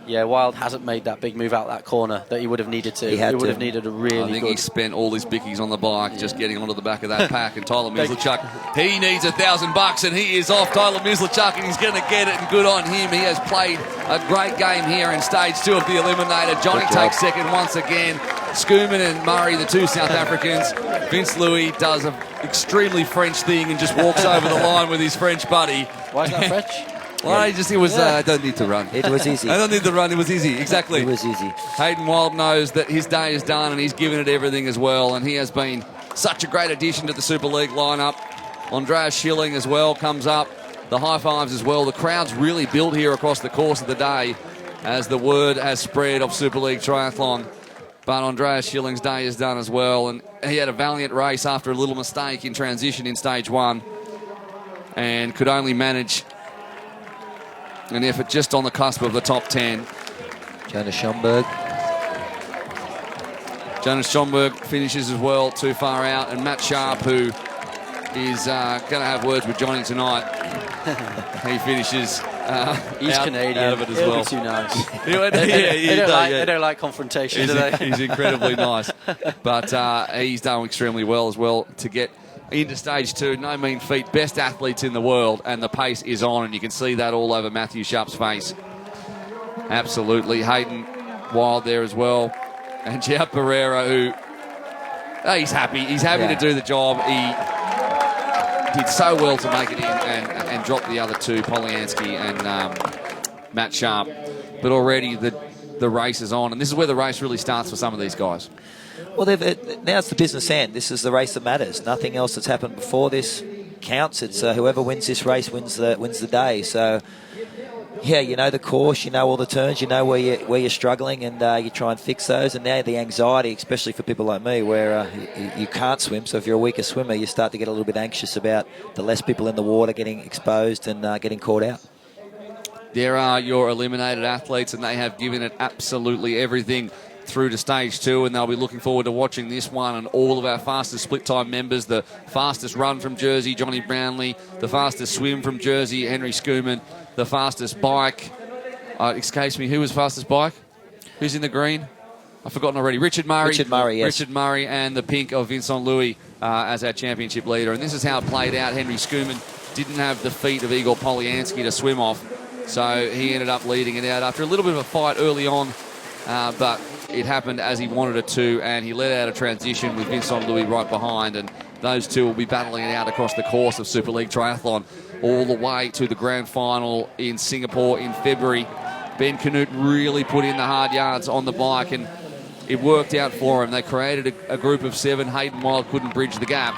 [SPEAKER 1] Wild hasn't made that big move out that corner that he would have needed to. He would have needed a really
[SPEAKER 2] I think he spent all his bickies on the bike just getting onto the back of that pack. And Tyler Mislachuk, he needs $1,000 and he is off. Tyler Mislachuk, and he's going to get it, and good on him. He has played a great game here in stage 2 of the Eliminator. Johnny takes second once again. Schumann and Murray, the 2 South Africans. Vince Louis does an extremely French thing and just walks over the line with his French buddy.
[SPEAKER 1] Why is that French?
[SPEAKER 2] Well, I don't need to run.
[SPEAKER 3] It was easy.
[SPEAKER 2] I don't need to run. It was easy. Exactly.
[SPEAKER 3] It was easy.
[SPEAKER 2] Hayden Wild knows that his day is done and he's given it everything as well. And he has been such a great addition to the Super League lineup. Andreas Schilling as well comes up. The high fives as well. The crowd's really built here across the course of the day as the word has spread of Super League Triathlon. But Andreas Schilling's day is done as well. And he had a valiant race after a little mistake in transition in stage 1 and could only manage an effort just on the cusp of the top 10.
[SPEAKER 3] Jonas Schomburg
[SPEAKER 2] finishes as well, too far out. And Matt Sharp, who is going to have words with Johnny tonight. He finishes
[SPEAKER 1] he's Canadian.
[SPEAKER 2] Out of it as well.
[SPEAKER 1] Be too nice.
[SPEAKER 2] They
[SPEAKER 1] don't like confrontation, do they?
[SPEAKER 2] He's incredibly nice. But he's done extremely well as well to get into stage 2. No mean feat. Best athletes in the world, and the pace is on, and you can see that all over Matthew Sharp's face. Absolutely. Hayden Wild there as well. And João Pereira, who he's happy. He's happy to do the job. He did so well to make it in and drop the other 2, Polyansky and Matt Sharp. But already the race is on, and this is where the race really starts for some of these guys.
[SPEAKER 3] Well, now it's the business end. This is the race that matters. Nothing else that's happened before this counts. It's whoever wins this race wins the day. So, yeah, you know the course, you know all the turns, you know where you're struggling, and you try and fix those. And now the anxiety, especially for people like me, where you can't swim. So if you're a weaker swimmer, you start to get a little bit anxious about the less people in the water getting exposed and getting caught out.
[SPEAKER 2] There are your eliminated athletes, and they have given it absolutely everything through to stage 2, and they'll be looking forward to watching this one. And all of our fastest split time members, the fastest run from Jersey, Johnny Brownlee, the fastest swim from Jersey, Henry Schumann, the fastest bike. Excuse me, who was fastest bike? Who's in the green? I've forgotten already. Richard Murray.
[SPEAKER 3] Richard Murray, yes.
[SPEAKER 2] Richard Murray, and the pink of Vincent Louis as our championship leader. And this is how it played out. Henry Schumann didn't have the feet of Igor Polyansky to swim off, so he ended up leading it out after a little bit of a fight early on, but it happened as he wanted it to, and he let out a transition with Vincent Louis right behind, and those two will be battling it out across the course of Super League Triathlon all the way to the grand final in Singapore in February. Ben Canute really put in the hard yards on the bike, and it worked out for him. They created a group of 7. Hayden Wild couldn't bridge the gap,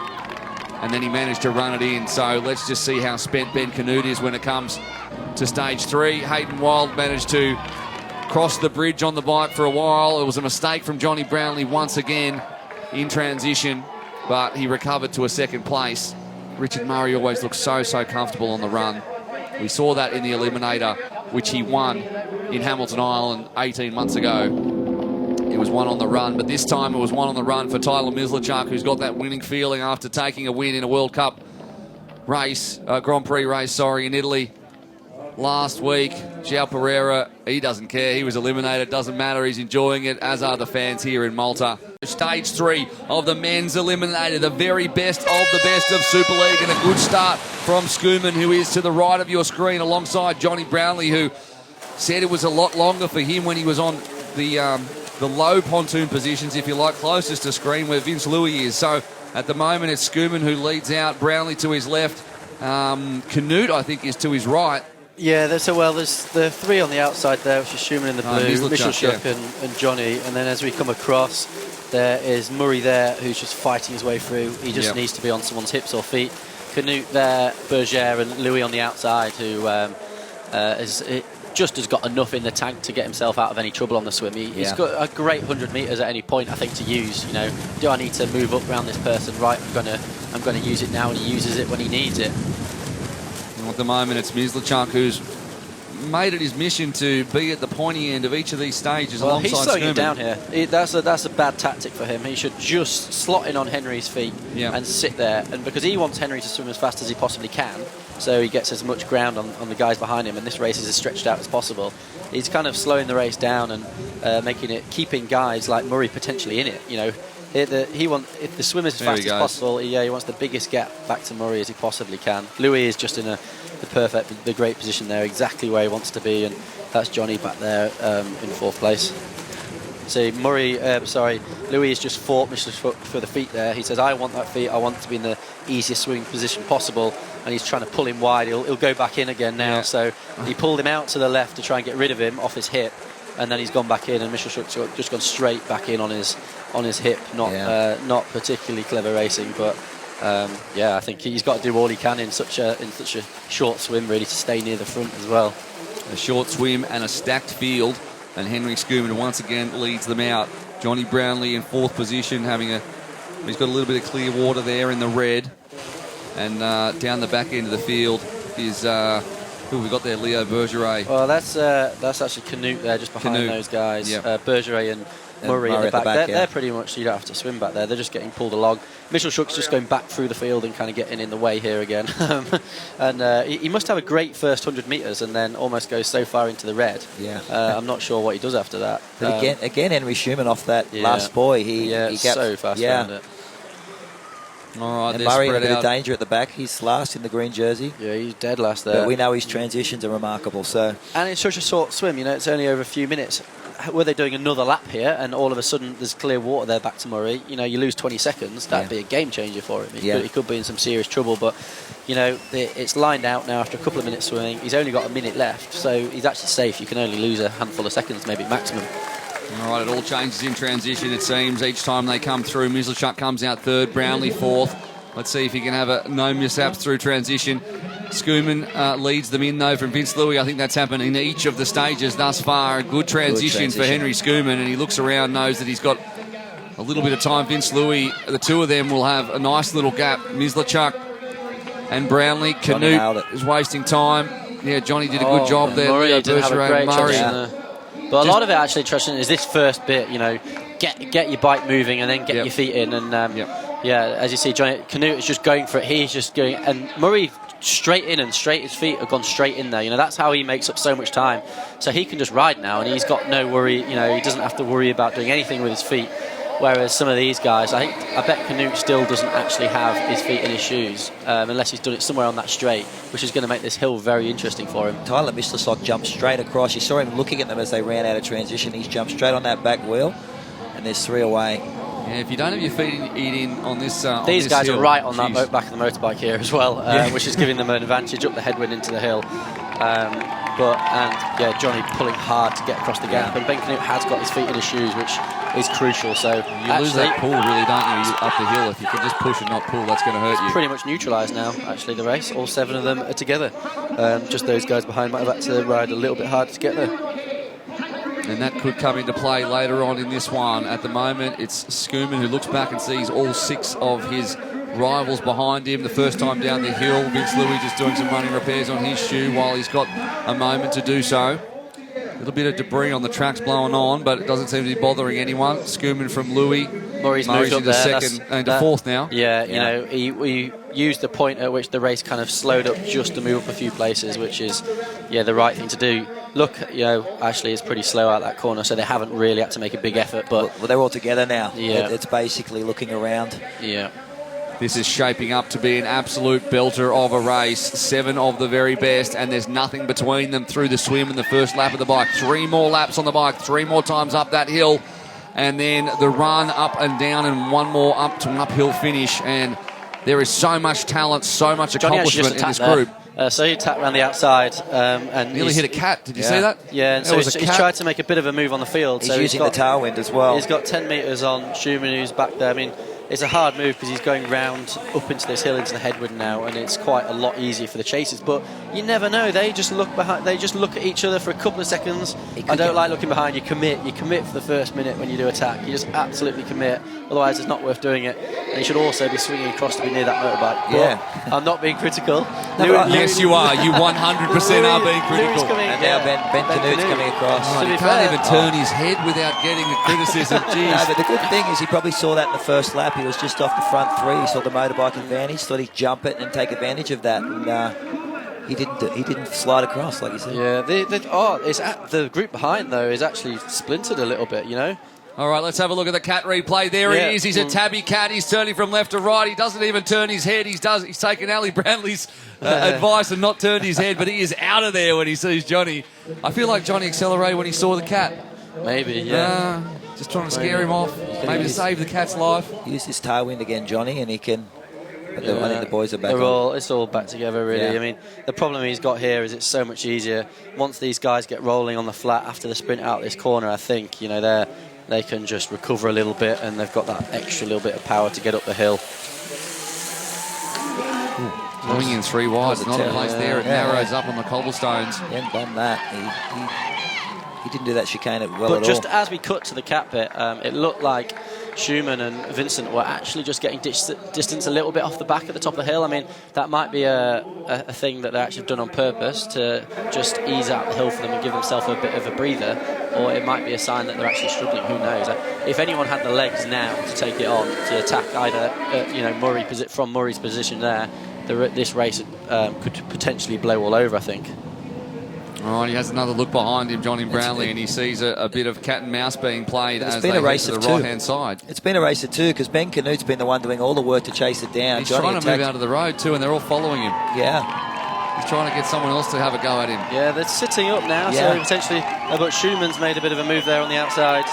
[SPEAKER 2] and then he managed to run it in. So let's just see how spent Ben Canute is when it comes to stage 3. Hayden Wild managed to cross the bridge on the bike for a while. It was a mistake from Johnny Brownlee once again in transition, but he recovered to a 2nd place. Richard Murray always looks so comfortable on the run. We saw that in the Eliminator, which he won in Hamilton Island 18 months ago. It was one on the run, but this time it was one on the run for Tyler Mislachuk, who's got that winning feeling after taking a win in a World Cup race, Grand Prix race, in Italy last week. João Pereira, he doesn't care. He was eliminated. Doesn't matter. He's enjoying it, as are the fans here in Malta. Stage 3 of the men's eliminator, the very best of the best of Super League, and a good start from Schumann, who is to the right of your screen, alongside Johnny Brownlee, who said it was a lot longer for him when he was on the low pontoon positions, if you like, closest to screen where Vince Louis is. So at the moment it's Schumann who leads out, Brownlee to his left, Canute I think is to his right.
[SPEAKER 1] Yeah, there's the 3 on the outside there, which is Schumann in the blue, Mislachuk and Johnny, and then as we come across, there is Murray there, who's just fighting his way through. He just needs to be on someone's hips or feet. Canute there, Berger and Louis on the outside, who just has got enough in the tank to get himself out of any trouble on the swim. He's got a great 100 metres at any point, I think, to use. You know, do I need to move up around this person? Right, I'm gonna use it now, and he uses it when he needs it.
[SPEAKER 2] At the moment, it's Mislachuk who's made it his mission to be at the pointy end of each of these stages alongside
[SPEAKER 1] he's slowing
[SPEAKER 2] Schumann.
[SPEAKER 1] it down here. That's a bad tactic for him. He should just slot in on Henry's feet and sit there. And because he wants Henry to swim as fast as he possibly can, so he gets as much ground on the guys behind him, and this race is as stretched out as possible. He's kind of slowing the race down and keeping guys like Murray potentially in it. You know, if the swim is as fast as possible, he wants the biggest gap back to Murray as he possibly can. Louis is just in the great position there, exactly where he wants to be, and that's Johnny back there in 4th place. So Louis has just fought Mislachuk for the feet there. He says, I want that feet, I want to be in the easiest swimming position possible, and he's trying to pull him wide. He'll go back in again now, so he pulled him out to the left to try and get rid of him off his hip, and then he's gone back in, and Mislachuk's just gone straight back in on his hip. Not particularly clever racing, but I think he's got to do all he can in such a short swim, really, to stay near the front as well.
[SPEAKER 2] A short swim and a stacked field, and Henry Schumann once again leads them out. Johnny Brownlee in 4th position, he's got a little bit of clear water there in the red, and down the back end of the field is who have we got there? Leo Bergeret.
[SPEAKER 1] Well, that's actually Canute there, just behind those guys. Bergeret and Murray at the back. They're pretty much, you don't have to swim back there. They're just getting pulled along. Mislachuk's just going back through the field and kind of getting in the way here again. And he must have a great first 100 metres and then almost goes so far into the red. I'm not sure what he does after that.
[SPEAKER 3] But again, Henry Schumann off that last buoy. He got
[SPEAKER 1] so fast around it.
[SPEAKER 2] All right,
[SPEAKER 3] and Murray in a bit of danger at the back. He's last in the green jersey.
[SPEAKER 1] Yeah, he's dead last there.
[SPEAKER 3] But we know his transitions are remarkable. And
[SPEAKER 1] it's such a short swim, it's only over a few minutes. Were they doing another lap here and all of a sudden there's clear water there back to Murray, you lose 20 seconds, that'd be a game changer for him. He could be in some serious trouble, but it's lined out now after a couple of minutes swimming. He's only got a minute left, so he's actually safe. You can only lose a handful of seconds, maybe maximum.
[SPEAKER 2] All right, it all changes in transition, it seems. Each time they come through, Mislachuk comes out 3rd, Brownlee 4th, Let's see if he can have no mishaps through transition. Schoeman leads them in, though, from Vince Louis. I think that's happened in each of the stages thus far. A good transition for Henry Schoeman, and he looks around, knows that he's got a little bit of time. Vince Louis, the two of them will have a nice little gap. Mislachuk and Brownlee. Canute is wasting time. Yeah, Johnny did a good job there.
[SPEAKER 1] Murray did have a great
[SPEAKER 2] Murray.
[SPEAKER 1] But a lot of it actually, Tristan, is this first bit, you know, get your bike moving and then get your feet in. And yeah, as you see, Johnny Canute is just going for it. He's just going, and Murray straight in and straight, his feet have gone straight in there. You know, that's how he makes up so much time. So he can just ride now, and he's got no worry. You know, he doesn't have to worry about doing anything with his feet. Whereas some of these guys, I bet Canute still doesn't actually have his feet in his shoes, unless he's done it somewhere on that straight, which is going to make this hill very interesting for him.
[SPEAKER 3] Tyler Mislasok jumped straight across. You saw him looking at them as they ran out of transition. He's jumped straight on that back wheel, and there's 3 away.
[SPEAKER 2] Yeah, if you don't have your feet in on this
[SPEAKER 1] these guys
[SPEAKER 2] hill,
[SPEAKER 1] are right on that back of the motorbike here as well, which is giving them an advantage up the headwind into the hill. Johnny pulling hard to get across the gap, and Ben Canute has got his feet in his shoes, which is crucial. So
[SPEAKER 2] you lose that pull, really, don't you, up the hill? If you can just push and not pull, that's going to hurt you.
[SPEAKER 1] Pretty much neutralised now, actually, the race. All 7 of them are together. Just those guys behind might have had to ride a little bit harder to get there.
[SPEAKER 2] And that could come into play later on in this one. At the moment, it's Schoeman who looks back and sees all 6 of his rivals behind him. The first time down the hill, Vince Louis just doing some running repairs on his shoe while he's got a moment to do so. A little bit of debris on the tracks blowing on, but it doesn't seem to be bothering anyone. Schoeman from Louis.
[SPEAKER 1] Murray's moved up
[SPEAKER 2] into
[SPEAKER 1] there.
[SPEAKER 2] second and to fourth now.
[SPEAKER 1] Yeah, you know, he used the point at which the race kind of slowed up just to move up a few places, which is, the right thing to do. Look, you know, Ashley is pretty slow out that corner, so they haven't really had to make a big effort. But
[SPEAKER 3] well, they're all together now.
[SPEAKER 1] Yeah,
[SPEAKER 3] it's basically looking around.
[SPEAKER 1] Yeah.
[SPEAKER 2] This is shaping up to be an absolute belter of a race. 7 of the very best, and there's nothing between them through the swim and the first lap of the bike. 3 more laps on the bike, 3 more times up that hill, and then the run up and down, and 1 more up to an uphill finish. And there is so much talent, so much accomplishment in this group.
[SPEAKER 1] So he tapped around the outside and
[SPEAKER 2] nearly hit a cat. Did you see that?
[SPEAKER 1] Yeah, and so he's tried to make a bit of a move on the field.
[SPEAKER 3] He's using the tailwind as well.
[SPEAKER 1] He's got 10 metres on Schoeman, who's back there. I mean, it's a hard move because he's going round up into this hill into the headwind now, and it's quite a lot easier for the chasers. But you never know. They just look behind. They just look at each other for a couple of seconds. I don't like looking behind. You commit for the first minute when you do attack. You just absolutely commit. Otherwise, it's not worth doing it. And you should also be swinging across to be near that motorbike. But I'm not being critical.
[SPEAKER 2] Yes, you are. You 100% are being critical.
[SPEAKER 3] And now Ben Canute's coming across.
[SPEAKER 2] Oh, he can't even turn his head without getting the criticism. Jeez.
[SPEAKER 3] No, but the good thing is he probably saw that in the first lap. He was just off the front 3. He saw the motorbike advantage, thought he'd jump it and take advantage of that. And he didn't slide across, like you said.
[SPEAKER 1] Yeah, the group behind, though, is actually splintered a little bit, you know.
[SPEAKER 2] All right, let's have a look at the cat replay. There he is. He's a tabby cat. He's turning from left to right. He doesn't even turn his head. He's taken Ali Brantley's advice and not turned his head, but he is out of there when he sees Johnny. I feel like Johnny accelerated when he saw the cat.
[SPEAKER 1] Maybe, yeah.
[SPEAKER 2] Just trying to scare him off. Maybe to save the cat's life.
[SPEAKER 3] Use his tailwind again, Johnny, and he can... I think the boys are back on.
[SPEAKER 1] It's all back together, really. Yeah. I mean, the problem he's got here is it's so much easier. Once these guys get rolling on the flat after the sprint out this corner, I think, you know, they can just recover a little bit, and they've got that extra little bit of power to get up the hill.
[SPEAKER 2] Going in 3 wide, not a place there. It narrows up on the cobblestones.
[SPEAKER 3] He hadn't done that. He didn't do that chicane well at all.
[SPEAKER 1] But just as we cut to the cat bit, it looked like Schoeman and Vincent were actually just getting distance a little bit off the back at the top of the hill. I mean, that might be a thing that they actually have done on purpose to just ease out the hill for them and give themselves a bit of a breather, or it might be a sign that they're actually struggling. Who knows? If anyone had the legs now to take it on, to attack either, from Murray's position there, this race could potentially blow all over, I think.
[SPEAKER 2] All right, he has another look behind him, Johnny Brownlee, and he sees a bit of cat and mouse being played as they head to the right-hand side.
[SPEAKER 3] It's been a race of 2 because Ben Canute's been the one doing all the work to chase it down.
[SPEAKER 2] He's trying to move out of the road too, and they're all following him.
[SPEAKER 3] Yeah.
[SPEAKER 2] He's trying to get someone else to have a go at him.
[SPEAKER 1] Yeah, they're sitting up now, so potentially... but Schoeman's made a bit of a move there on the outside.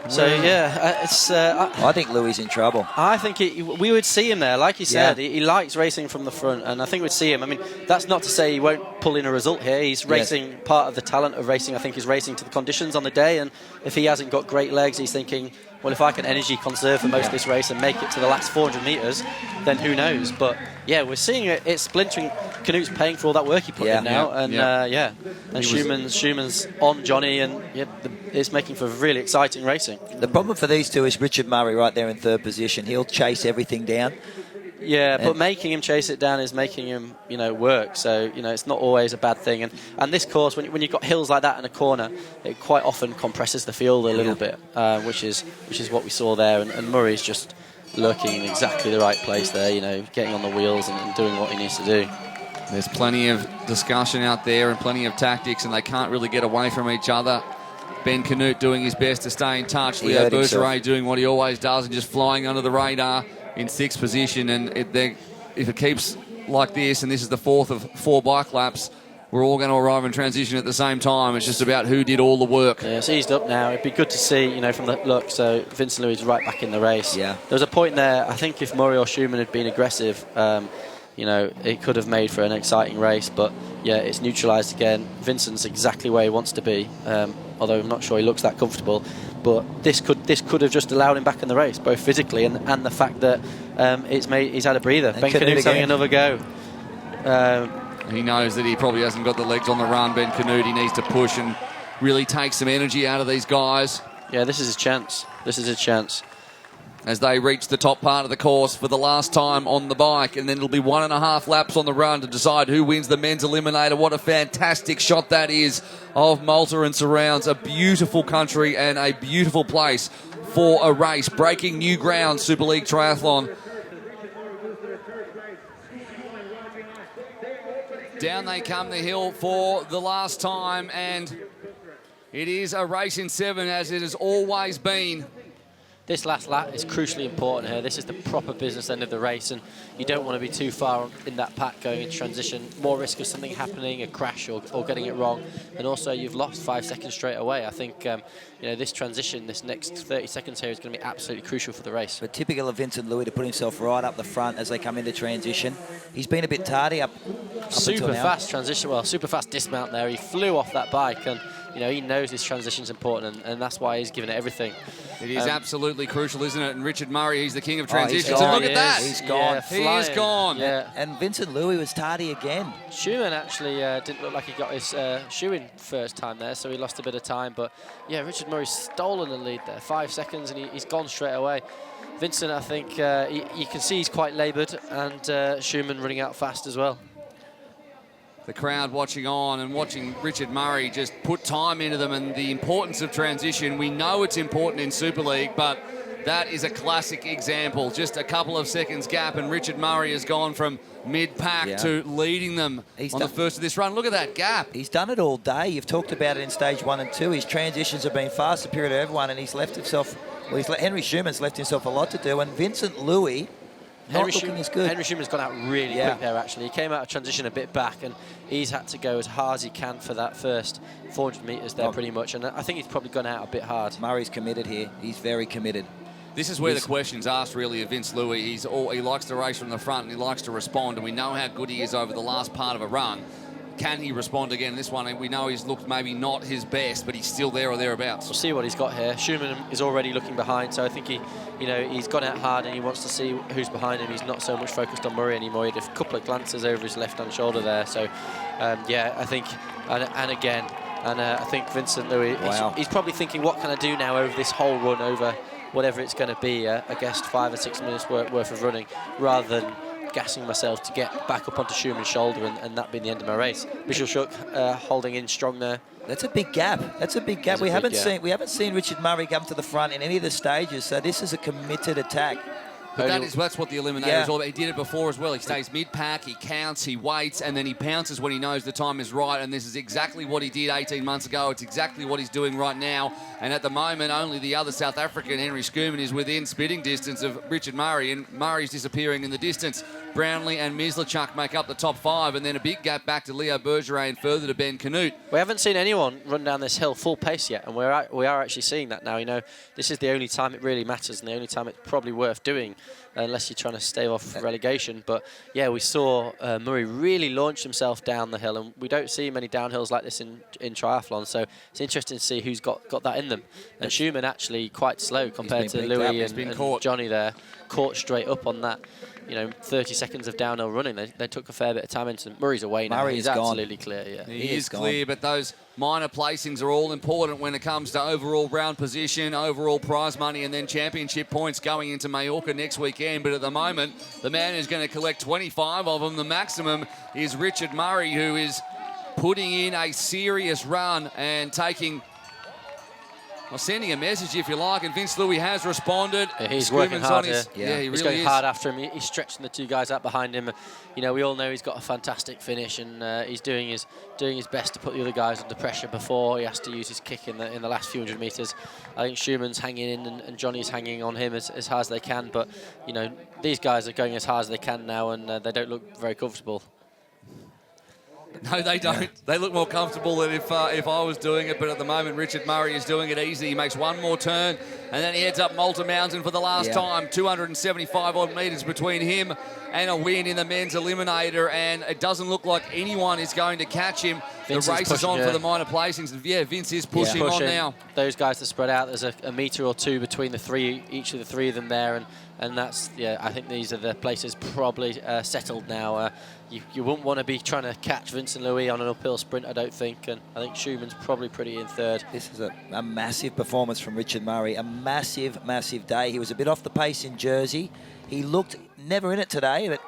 [SPEAKER 3] I think Louis in trouble.
[SPEAKER 1] I think we would see him there, like you said. He likes racing from the front, and I think we'd see him. I mean, that's not to say he won't pull in a result here. He's racing. Part of the talent of racing, I think, is racing to the conditions on the day, and if he hasn't got great legs, he's thinking, well, if I can energy conserve for most of this race and make it to the last 400 metres, then who knows? But yeah, we're seeing it's splintering. Canute's paying for all that work he put in now, and Schumann's on Johnny, and it's making for really exciting racing.
[SPEAKER 3] The problem for these two is Richard Murray right there in third position. He'll chase everything down.
[SPEAKER 1] Yeah, but making him chase it down is making him, work. So, it's not always a bad thing. And this course, when you've got hills like that in a corner, it quite often compresses the field a little bit, which is what we saw there. And Murray's just lurking in exactly the right place there, getting on the wheels and doing what he needs to do.
[SPEAKER 2] There's plenty of discussion out there and plenty of tactics, and they can't really get away from each other. Ben Canute doing his best to stay in touch. Leo Bergeret doing what he always does and just flying under the radar in 6th position. And if it keeps like this, and this is the 4th of 4 bike laps, we're all going to arrive in transition at the same time. It's just about who did all the work.
[SPEAKER 1] Yeah, it's eased up now. It'd be good to see, from the look. So Vincent Louis is right back in the race.
[SPEAKER 3] Yeah.
[SPEAKER 1] There was a point there, I think if Murray or Schumann had been aggressive, it could have made for an exciting race. But yeah, it's neutralised again. Vincent's exactly where he wants to be, although I'm not sure he looks that comfortable. But this could have just allowed him back in the race, both physically and the fact that he's had a breather. Ben Canute's having another go.
[SPEAKER 2] He knows that he probably hasn't got the legs on the run, Ben Canute. He needs to push and really take some energy out of these guys.
[SPEAKER 1] Yeah, this is his chance.
[SPEAKER 2] As they reach the top part of the course for the last time on the bike, and then it'll be 1.5 laps on the run to decide who wins the men's eliminator. What a fantastic shot that is of Malta and surrounds. A beautiful country and a beautiful place for a race. Breaking new ground, Super League Triathlon. Down they come the hill for the last time, and it is a race in 7, as it has always been.
[SPEAKER 1] This last lap is crucially important here. This is the proper business end of the race, and you don't want to be too far in that pack going into transition. More risk of something happening, a crash or getting it wrong. And also, you've lost 5 seconds straight away. I think this transition, this next 30 seconds here is going to be absolutely crucial for the race.
[SPEAKER 3] But typical of Vincent Louis to put himself right up the front as they come into transition. He's been a bit tardy up
[SPEAKER 1] super fast transition, super fast dismount there. He flew off that bike, and he knows this transition's important, and that's why he's given it everything.
[SPEAKER 2] It is absolutely crucial, isn't it? And Richard Murray, he's the king of transitions.
[SPEAKER 3] And
[SPEAKER 2] look at that.
[SPEAKER 3] He's gone.
[SPEAKER 2] He is gone.
[SPEAKER 1] Yeah.
[SPEAKER 3] And Vincent Louis was tardy again.
[SPEAKER 1] Schumann actually didn't look like he got his shoe in first time there, so he lost a bit of time. But yeah, Richard Murray's stolen the lead there. 5 seconds, and he's gone straight away. Vincent, I think, you can see he's quite laboured, and Schumann running out fast as well.
[SPEAKER 2] The crowd watching on and watching Richard Murray just put time into them, and the importance of transition. We know it's important in Super League, but that is a classic example. Just a couple of seconds gap, and Richard Murray has gone from mid-pack to leading them on the first of this run. Look at that gap.
[SPEAKER 3] He's done it all day. You've talked about it in stage 1 and 2. His transitions have been far superior to everyone, and he's left himself, Henry Schumann's left himself a lot to do, and Vincent Louis, Henry
[SPEAKER 1] Schumann's gone out really quick there, actually. He came out of transition a bit back, and he's had to go as hard as he can for that first 400 metres there, pretty much. And I think he's probably gone out a bit hard.
[SPEAKER 3] Murray's committed here. He's very committed.
[SPEAKER 2] This is where the question's asked, really, of Vince Louis. He likes to race from the front, and he likes to respond, and we know how good he is over the last part of a run. Can he respond again in this one? We know he's looked maybe not his best, but he's still there or thereabouts.
[SPEAKER 1] We'll see what he's got here. Schumann is already looking behind, so I think he's gone out hard and he wants to see who's behind him. He's not so much focused on Murray anymore. He had a couple of glances over his left-hand shoulder there. So, I think, I think Vincent Louis, he's probably thinking, what can I do now over this whole run, over whatever it's going to be, I guess 5 or 6 minutes worth of running, rather than gassing myself to get back up onto Schumann's shoulder and that being the end of my race. Mitchell Schuck holding in strong there.
[SPEAKER 3] That's a big gap. We haven't seen Richard Murray come to the front in any of the stages, so this is a committed attack.
[SPEAKER 2] But that's what the Eliminator is all about. He did it before as well. He stays mid-pack, he counts, he waits, and then he pounces when he knows the time is right. And this is exactly what he did 18 months ago. It's exactly what he's doing right now. And at the moment, only the other South African, Henry Schumann, is within spitting distance of Richard Murray, and Murray's disappearing in the distance. Brownlee and Mislachuk make up the top 5, and then a big gap back to Leo Bergeret and further to Ben Canute.
[SPEAKER 1] We haven't seen anyone run down this hill full pace yet, and we are actually seeing that now. You know, this is the only time it really matters, and the only time it's probably worth doing, unless you're trying to stave off relegation. But yeah, we saw Murray really launch himself down the hill, and we don't see many downhills like this in triathlon. So it's interesting to see who's got that in them. And Schumann actually quite slow compared to Louis and Johnny there, caught straight up on that. 30 seconds of downhill running. They took a fair bit of time into Murray's away now. He's absolutely clear, yeah.
[SPEAKER 2] He is clear, but those minor placings are all important when it comes to overall round position, overall prize money, and then championship points going into Mallorca next weekend. But at the moment, the man who's going to collect 25 of them, the maximum, is Richard Murray, who is putting in a serious run and sending a message, if you like, and Vince Louis has responded.
[SPEAKER 1] Yeah, he's working hard here.
[SPEAKER 2] Yeah, he
[SPEAKER 1] he's
[SPEAKER 2] really
[SPEAKER 1] going hard after him. He's stretching the 2 guys out behind him. We all know he's got a fantastic finish, and he's doing his best to put the other guys under pressure before he has to use his kick in the last few hundred metres. I think Schumann's hanging in, and Johnny's hanging on him as hard as they can. But these guys are going as hard as they can now, and they don't look very comfortable.
[SPEAKER 2] No, they don't. Yeah. They look more comfortable than if I was doing it, but at the moment, Richard Murray is doing it easy. He makes one more turn, and then he heads up Malta Mountain for the last time. 275-odd metres between him and a win in the men's eliminator, and it doesn't look like anyone is going to catch him. Vince the race is on for the minor placings. Yeah, Vince is pushing on now. Those
[SPEAKER 1] guys to spread out. There's a metre or 2 between each of the 3 of them there, and that's, I think these are the places probably settled now. You wouldn't want to be trying to catch Vincent Louis on an uphill sprint, I don't think, and I think Schumann's probably pretty in 3rd.
[SPEAKER 3] This is a massive performance from Richard Murray, a massive, massive day. He was a bit off the pace in Jersey. He looked never in it today, but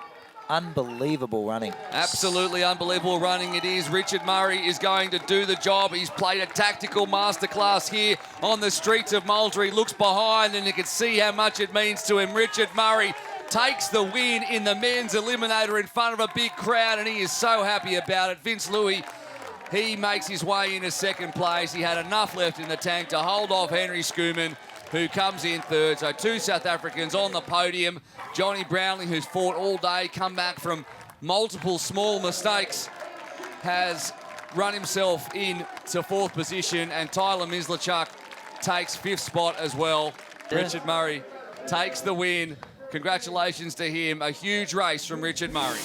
[SPEAKER 3] unbelievable running.
[SPEAKER 2] Absolutely unbelievable running it is. Richard Murray is going to do the job. He's played a tactical masterclass here on the streets of Malta. He looks behind and you can see how much it means to him. Richard Murray takes the win in the men's eliminator in front of a big crowd, and he is so happy about it. Vince Louis, he makes his way into 2nd place. He had enough left in the tank to hold off Henry Schumann, who comes in 3rd. So 2 South Africans on the podium. Johnny Brownlee, who's fought all day, come back from multiple small mistakes, has run himself into 4th position, and Tyler Mislachuk takes 5th spot as well. Yeah. Richard Murray takes the win. Congratulations to him. A huge race from Richard Murray.